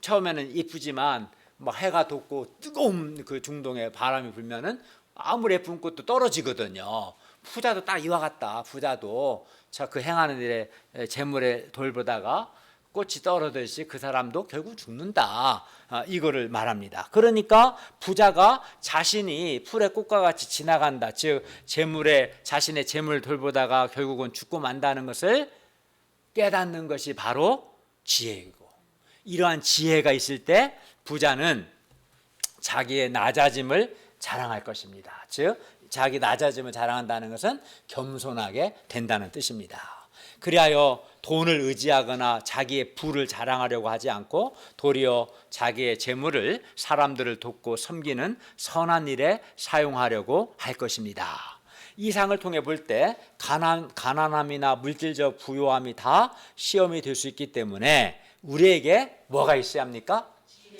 처음에는 이쁘지만 막 해가 돋고 뜨거운 그 중동에 바람이 불면은 아무리 예쁜 꽃도 떨어지거든요. 부자도 딱 이와 같다. 부자도 그 행하는 일에 재물에 돌보다가 꽃이 떨어지듯이 그 사람도 결국 죽는다. 이거를 말합니다. 그러니까 부자가 자신이 풀의 꽃과 같이 지나간다. 즉 자신의 재물을 돌보다가 결국은 죽고 만다는 것을 깨닫는 것이 바로 지혜이고, 이러한 지혜가 있을 때 부자는 자기의 낮아짐을 자랑할 것입니다. 즉 자기 낮아짐을 자랑한다는 것은 겸손하게 된다는 뜻입니다. 그리하여 돈을 의지하거나 자기의 부를 자랑하려고 하지 않고 도리어 자기의 재물을 사람들을 돕고 섬기는 선한 일에 사용하려고 할 것입니다. 이 상을 통해 볼 때 가난함이나 물질적 부요함이 다 시험이 될 수 있기 때문에 우리에게 뭐가 있어야 합니까?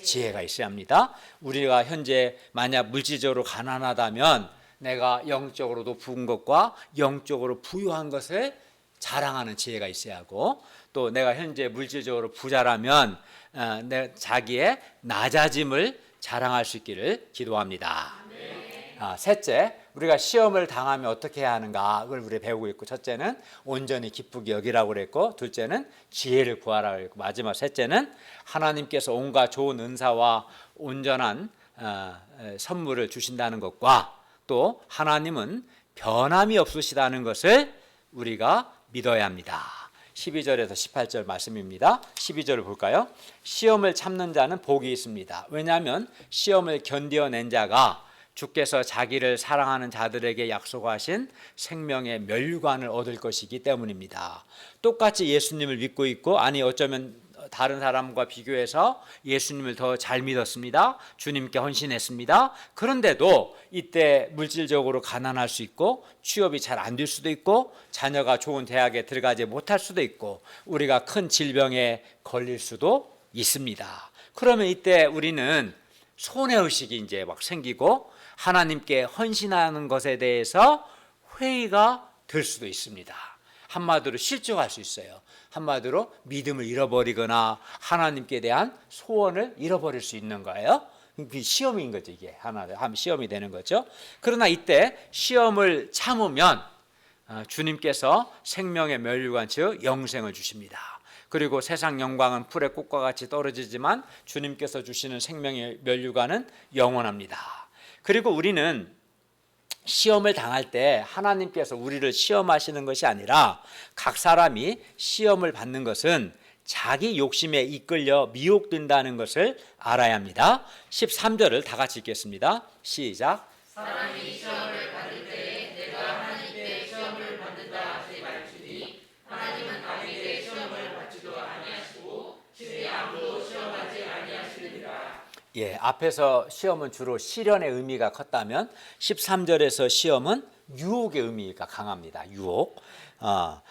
지혜가 있어야 합니다. 우리가 현재 만약 물질적으로 가난하다면 내가 영적으로 높은 것과 영적으로 부유한 것을 자랑하는 지혜가 있어야 하고, 또 내가 현재 물질적으로 부자라면 자기의 낮아짐을 자랑할 수 있기를 기도합니다. 셋째, 우리가 시험을 당하면 어떻게 해야 하는가, 그걸 우리 배우고 있고, 첫째는 온전히 기쁘게 여기라고 그랬고, 둘째는 지혜를 구하라고 그랬고, 마지막 셋째는 하나님께서 온갖 좋은 은사와 온전한 선물을 주신다는 것과, 또 하나님은 변함이 없으시다는 것을 우리가 믿어야 합니다. 12절에서 18절 말씀입니다. 12절을 볼까요? 시험을 참는 자는 복이 있습니다. 왜냐하면 시험을 견뎌낸 자가 주께서 자기를 사랑하는 자들에게 약속하신 생명의 멸류관을 얻을 것이기 때문입니다. 똑같이 예수님을 믿고 있고, 아니 어쩌면 다른 사람과 비교해서 예수님을 더 잘 믿었습니다. 주님께 헌신했습니다. 그런데도 이때 물질적으로 가난할 수 있고, 취업이 잘 안 될 수도 있고, 자녀가 좋은 대학에 들어가지 못할 수도 있고, 우리가 큰 질병에 걸릴 수도 있습니다. 그러면 이때 우리는 손해의식이 이제 막 생기고, 하나님께 헌신하는 것에 대해서 회의가 될 수도 있습니다. 한마디로 실족할 수 있어요. 한마디로 믿음을 잃어버리거나 하나님께 대한 소원을 잃어버릴 수 있는 거예요. 시험인 거죠. 이게 하나 시험이 되는 거죠. 그러나 이때 시험을 참으면 주님께서 생명의 멸류관 즉 영생을 주십니다. 그리고 세상 영광은 풀의 꽃과 같이 떨어지지만 주님께서 주시는 생명의 멸류관은 영원합니다. 그리고 우리는 시험을 당할 때 하나님께서 우리를 시험하시는 것이 아니라 각 사람이 시험을 받는 것은 자기 욕심에 이끌려 미혹된다는 것을 알아야 합니다. 13절을 다 같이 읽겠습니다. 시작. 사람이 시험을 받을 때에 내가 하나님께 시험을 받는다 하지 말지니 하나님은 아무에게 시험을 받지도 아니하시고 친히 아무도 시험하지 아니하시느니라. 예, 앞에서 시험은 주로 시련의 의미가 컸다면 13절에서 시험은 유혹의 의미가 강합니다. 유혹.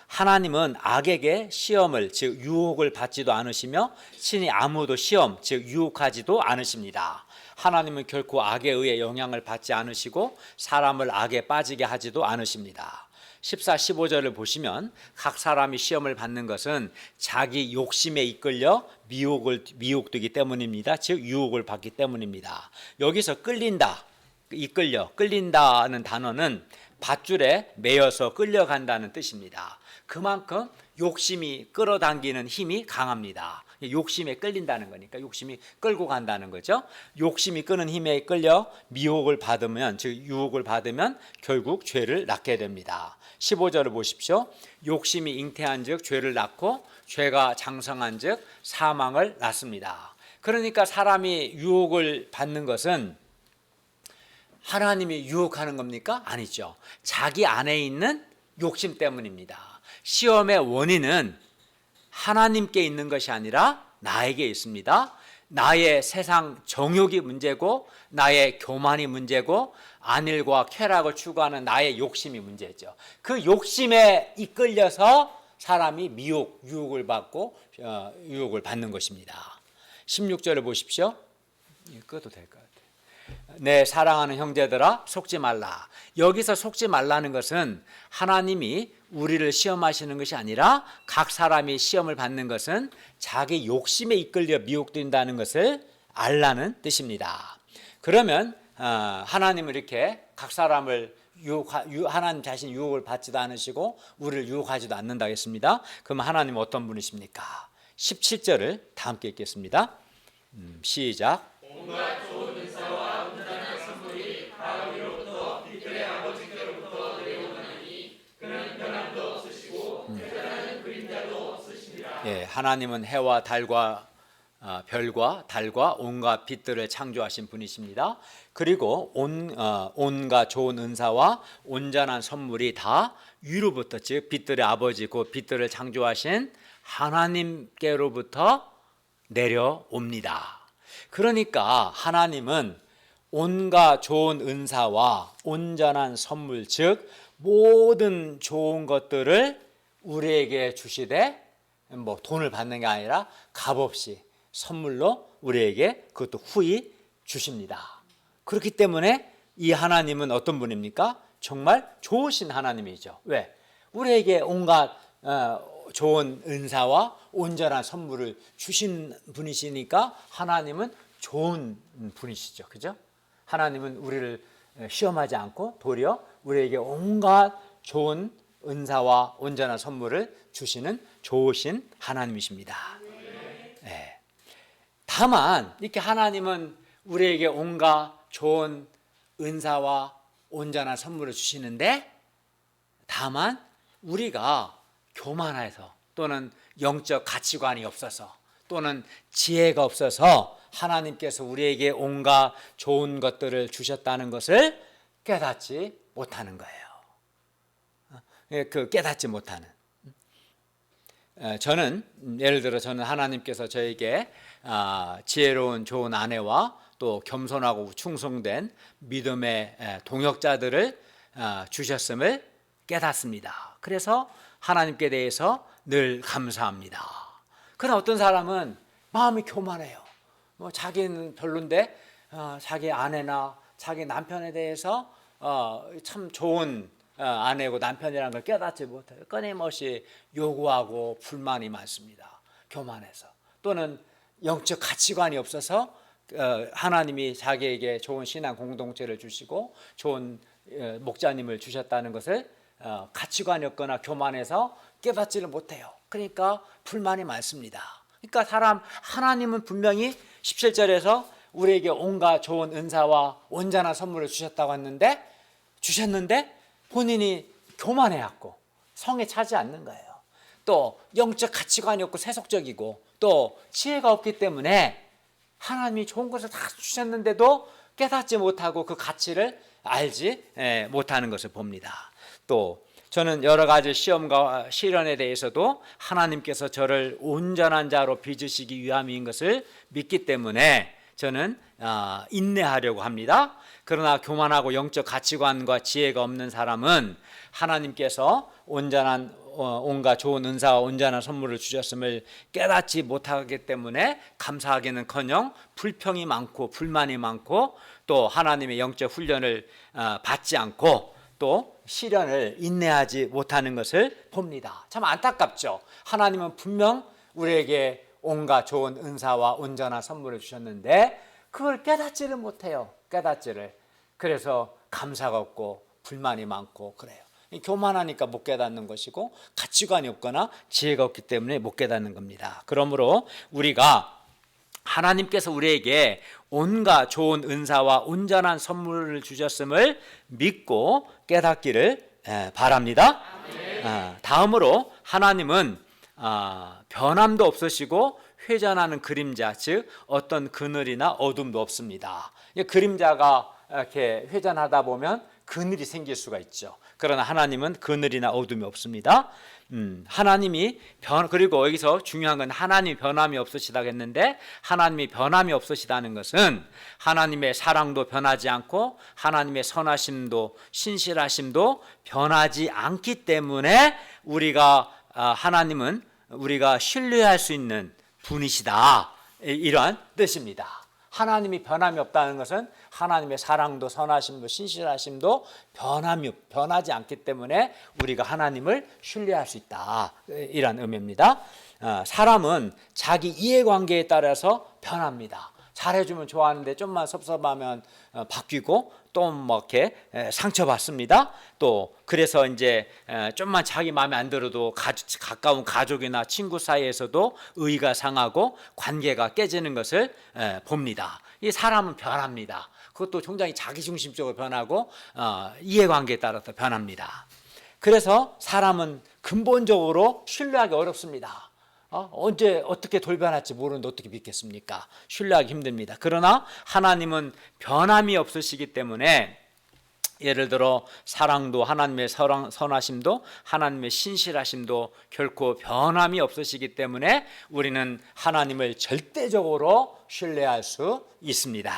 하나님은 악에게 시험을 즉 유혹을 받지도 않으시며 친히 아무도 시험 즉 유혹하지도 않으십니다. 하나님은 결코 악에 의해 영향을 받지 않으시고 사람을 악에 빠지게 하지도 않으십니다. 14, 15절을 보시면 각 사람이 시험을 받는 것은 자기 욕심에 이끌려 미혹되기 때문입니다. 즉 유혹을 받기 때문입니다. 여기서 끌린다, 끌린다는 단어는 밧줄에 매여서 끌려간다는 뜻입니다. 그만큼 욕심이 끌어당기는 힘이 강합니다. 욕심에 끌린다는 거니까 욕심이 끌고 간다는 거죠. 욕심이 끄는 힘에 끌려 미혹을 받으면 즉 유혹을 받으면 결국 죄를 낳게 됩니다. 15절을 보십시오. 욕심이 잉태한 즉 죄를 낳고 죄가 장성한 즉 사망을 낳습니다. 그러니까 사람이 유혹을 받는 것은 하나님이 유혹하는 겁니까? 아니죠. 자기 안에 있는 욕심 때문입니다. 시험의 원인은 하나님께 있는 것이 아니라 나에게 있습니다. 나의 세상 정욕이 문제고 나의 교만이 문제고 안일과 쾌락을 추구하는 나의 욕심이 문제죠. 그 욕심에 이끌려서 사람이 유혹을 받고 유혹을 받는 것입니다. 16절을 보십시오. 이것도 될 것 같아요. 내 사랑하는 형제들아 속지 말라. 여기서 속지 말라는 것은 하나님이 우리를 시험하시는 것이 아니라 각 사람이 시험을 받는 것은 자기 욕심에 이끌려 미혹된다는 것을 알라는 뜻입니다. 그러면 하나님은 이렇게 각 사람을 하나님 자신 유혹을 받지도 않으시고 우리를 유혹하지도 않는다 했습니다. 그럼 하나님은 어떤 분이십니까? 17절을 다 함께 읽겠습니다. 시작. 온갖 좋은 은사와 온전한 선물이 하나님으로부터 빛들의 아버지께로부터 내려오나니 그는 변함도 없으시고 회전하는 그림자도 없으시니라. 예, 하나님은 해와 달과 별과 달과 온갖 빛들을 창조하신 분이십니다. 그리고 온갖 좋은 은사와 온전한 선물이 다 위로부터 즉 빛들의 아버지고 빛들을 창조하신 하나님께로부터 내려옵니다. 그러니까 하나님은 온갖 좋은 은사와 온전한 선물 즉 모든 좋은 것들을 우리에게 주시되 뭐 돈을 받는 게 아니라 값없이 선물로 우리에게 그것도 후히 주십니다. 그렇기 때문에 이 하나님은 어떤 분입니까? 정말 좋으신 하나님이죠. 왜? 우리에게 온갖 좋은 은사와 온전한 선물을 주신 분이시니까 하나님은 좋은 분이시죠. 그죠? 하나님은 우리를 시험하지 않고 도리어 우리에게 온갖 좋은 은사와 온전한 선물을 주시는 좋으신 하나님이십니다. 네. 다만 이렇게 하나님은 우리에게 온갖 좋은 은사와 온전한 선물을 주시는데 다만 우리가 교만해서 또는 영적 가치관이 없어서 또는 지혜가 없어서 하나님께서 우리에게 온갖 좋은 것들을 주셨다는 것을 깨닫지 못하는 거예요. 그 깨닫지 못하는. 저는 예를 들어 저는 하나님께서 저에게 지혜로운 좋은 아내와 또 겸손하고 충성된 믿음의 동역자들을 주셨음을 깨닫습니다. 그래서 하나님께 대해서 늘 감사합니다. 그러나 어떤 사람은 마음이 교만해요. 뭐 자기는 별론데 자기 아내나 자기 남편에 대해서 참 좋은 아내고 남편이라는 걸 깨닫지 못해요. 끊임없이 요구하고 불만이 많습니다. 교만해서. 또는 영적 가치관이 없어서 하나님이 자기에게 좋은 신앙 공동체를 주시고 좋은 목자님을 주셨다는 것을 가치관이 없거나 교만해서 깨닫지를 못해요. 그러니까 불만이 많습니다. 그러니까 하나님은 분명히 17절에서 우리에게 온갖 좋은 은사와 온전한 선물을 주셨는데 본인이 교만해갖고 성에 차지 않는 거예요. 또 영적 가치관이 없고 세속적이고 또 지혜가 없기 때문에 하나님이 좋은 것을 다 주셨는데도 깨닫지 못하고 그 가치를 알지 못하는 것을 봅니다. 또 저는 여러 가지 시험과 시련에 대해서도 하나님께서 저를 온전한 자로 빚으시기 위함인 것을 믿기 때문에 저는 인내하려고 합니다. 그러나 교만하고 영적 가치관과 지혜가 없는 사람은 하나님께서 온갖 좋은 은사와 온전한 선물을 주셨음을 깨닫지 못하기 때문에 감사하기는커녕 불평이 많고 불만이 많고 또 하나님의 영적 훈련을 받지 않고 또 시련을 인내하지 못하는 것을 봅니다. 참 안타깝죠. 하나님은 분명 우리에게 온갖 좋은 은사와 온전한 선물을 주셨는데 그걸 깨닫지를 못해요. 그래서 감사가 없고 불만이 많고 그래요. 교만하니까 못 깨닫는 것이고 가치관이 없거나 지혜가 없기 때문에 못 깨닫는 겁니다. 그러므로 우리가 하나님께서 우리에게 온갖 좋은 은사와 온전한 선물을 주셨음을 믿고 깨닫기를 바랍니다. 다음으로 하나님은 변함도 없으시고 회전하는 그림자, 즉 어떤 그늘이나 어둠도 없습니다. 그림자가 이렇게 회전하다 보면 그늘이 생길 수가 있죠. 그러나 하나님은 그늘이나 어둠이 없습니다. 그리고 여기서 중요한 건 하나님이 변함이 없으시다고 했는데 하나님이 변함이 없으시다는 것은 하나님의 사랑도 변하지 않고 하나님의 선하심도 신실하심도 변하지 않기 때문에 하나님은 우리가 신뢰할 수 있는 분이시다, 이러한 뜻입니다. 하나님이 변함이 없다는 것은 하나님의 사랑도 선하심도 신실하심도 변하지 않기 때문에 우리가 하나님을 신뢰할 수 있다, 이런 의미입니다. 사람은 자기 이해관계에 따라서 변합니다. 잘해주면 좋아하는데 좀만 섭섭하면 바뀌고 또 뭐 이렇게 상처받습니다. 또 그래서 이제 좀만 자기 마음에 안 들어도 가까운 가족이나 친구 사이에서도 의가 상하고 관계가 깨지는 것을 봅니다. 이 사람은 변합니다. 그것도 굉장히 자기중심적으로 변하고 이해관계에 따라서 변합니다. 그래서 사람은 근본적으로 신뢰하기 어렵습니다. 언제 어떻게 돌변할지 모르는데 어떻게 믿겠습니까? 신뢰하기 힘듭니다. 그러나 하나님은 변함이 없으시기 때문에 예를 들어 사랑도 하나님의 선하심도 하나님의 신실하심도 결코 변함이 없으시기 때문에 우리는 하나님을 절대적으로 신뢰할 수 있습니다.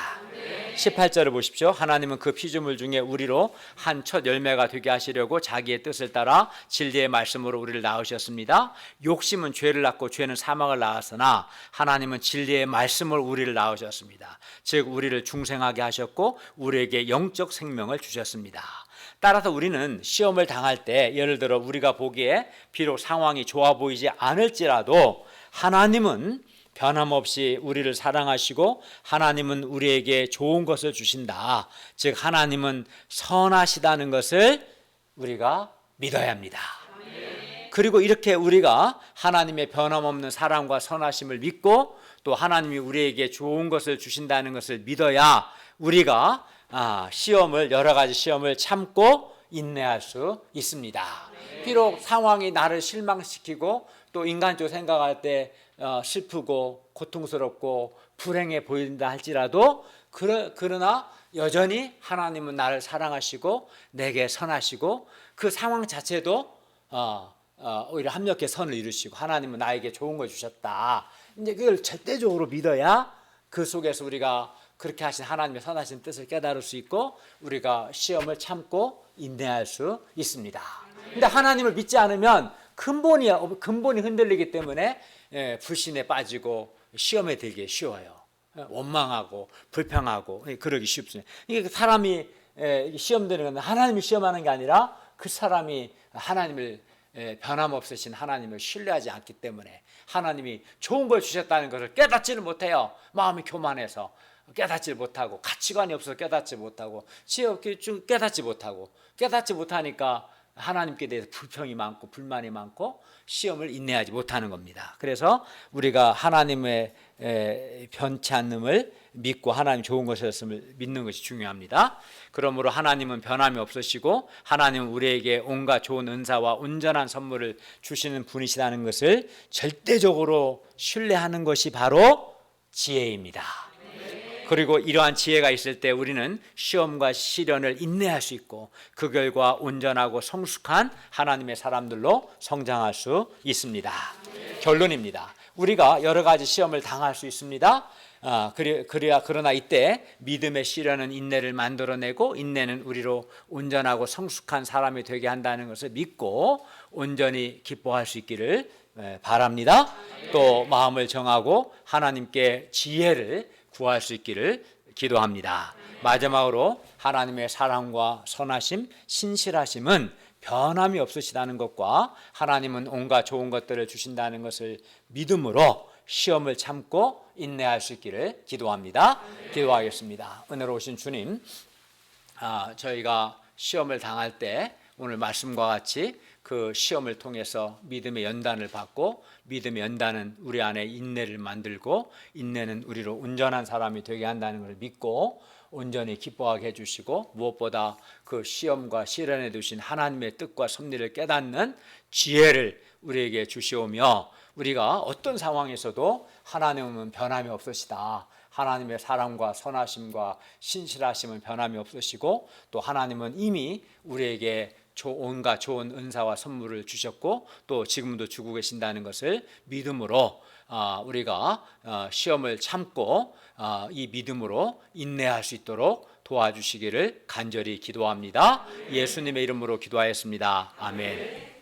18절을 보십시오. 하나님은 그 피조물 중에 우리로 한 첫 열매가 되게 하시려고 자기의 뜻을 따라 진리의 말씀으로 우리를 낳으셨습니다. 욕심은 죄를 낳고 죄는 사망을 낳았으나 하나님은 진리의 말씀으로 우리를 낳으셨습니다. 즉 우리를 중생하게 하셨고 우리에게 영적 생명을 주셨습니다. 따라서 우리는 시험을 당할 때 예를 들어 우리가 보기에 비록 상황이 좋아 보이지 않을지라도 하나님은 변함없이 우리를 사랑하시고 하나님은 우리에게 좋은 것을 주신다. 즉 하나님은 선하시다는 것을 우리가 믿어야 합니다. 그리고 이렇게 우리가 하나님의 변함없는 사랑과 선하심을 믿고 또 하나님이 우리에게 좋은 것을 주신다는 것을 믿어야 우리가 여러 가지 시험을 참고 인내할 수 있습니다. 비록 상황이 나를 실망시키고 또 인간적으로 생각할 때 슬프고 고통스럽고 불행해 보인다 할지라도 그러나 여전히 하나님은 나를 사랑하시고 내게 선하시고 그 상황 자체도 오히려 합력해 선을 이루시고 하나님은 나에게 좋은 걸 주셨다. 이제 그걸 절대적으로 믿어야 그 속에서 우리가 그렇게 하신 하나님의 선하신 뜻을 깨달을 수 있고 우리가 시험을 참고 인내할 수 있습니다. 근데 하나님을 믿지 않으면 근본이 흔들리기 때문에 불신에 빠지고 시험에 들기 쉬워요. 원망하고 불평하고 그러기 쉽습니다. 이게 사람이 시험되는 건 하나님이 시험하는 게 아니라 그 사람이 하나님을 변함없으신 하나님을 신뢰하지 않기 때문에 하나님이 좋은 걸 주셨다는 것을 깨닫지를 못해요. 마음이 교만해서 깨닫지 못하고 가치관이 없어서 깨닫지 못하고 깨닫지 못하니까 하나님께 대해서 불평이 많고 불만이 많고 시험을 인내하지 못하는 겁니다. 그래서 우리가 하나님의 변치 않음을 믿고 하나님 좋은 것이었음을 믿는 것이 중요합니다. 그러므로 하나님은 변함이 없으시고 하나님은 우리에게 온갖 좋은 은사와 온전한 선물을 주시는 분이시라는 것을 절대적으로 신뢰하는 것이 바로 지혜입니다. 그리고 이러한 지혜가 있을 때 우리는 시험과 시련을 인내할 수 있고 그 결과 온전하고 성숙한 하나님의 사람들로 성장할 수 있습니다. 결론입니다. 우리가 여러 가지 시험을 당할 수 있습니다. 그러나 이때 믿음의 시련은 인내를 만들어내고 인내는 우리로 온전하고 성숙한 사람이 되게 한다는 것을 믿고 온전히 기뻐할 수 있기를 바랍니다. 또 마음을 정하고 하나님께 지혜를 구할 수 있기를 기도합니다. 마지막으로 하나님의 사랑과 선하심, 신실하심은 변함이 없으시다는 것과 하나님은 온갖 좋은 것들을 주신다는 것을 믿음으로 시험을 참고 인내할 수 있기를 기도합니다. 기도하겠습니다. 은혜로우신 주님, 저희가 시험을 당할 때 오늘 말씀과 같이 그 시험을 통해서 믿음의 연단을 받고 믿음의 연단은 우리 안에 인내를 만들고 인내는 우리로 온전한 사람이 되게 한다는 것을 믿고 온전히 기뻐하게 해주시고 무엇보다 그 시험과 시련에 두신 하나님의 뜻과 섭리를 깨닫는 지혜를 우리에게 주시오며 우리가 어떤 상황에서도 하나님은 변함이 없으시다. 하나님의 사랑과 선하심과 신실하심은 변함이 없으시고 또 하나님은 이미 우리에게 온갖 좋은 은사와 선물을 주셨고 또 지금도 주고 계신다는 것을 믿음으로 우리가 시험을 참고 이 믿음으로 인내할 수 있도록 도와주시기를 간절히 기도합니다. 예수님의 이름으로 기도하였습니다. 아멘.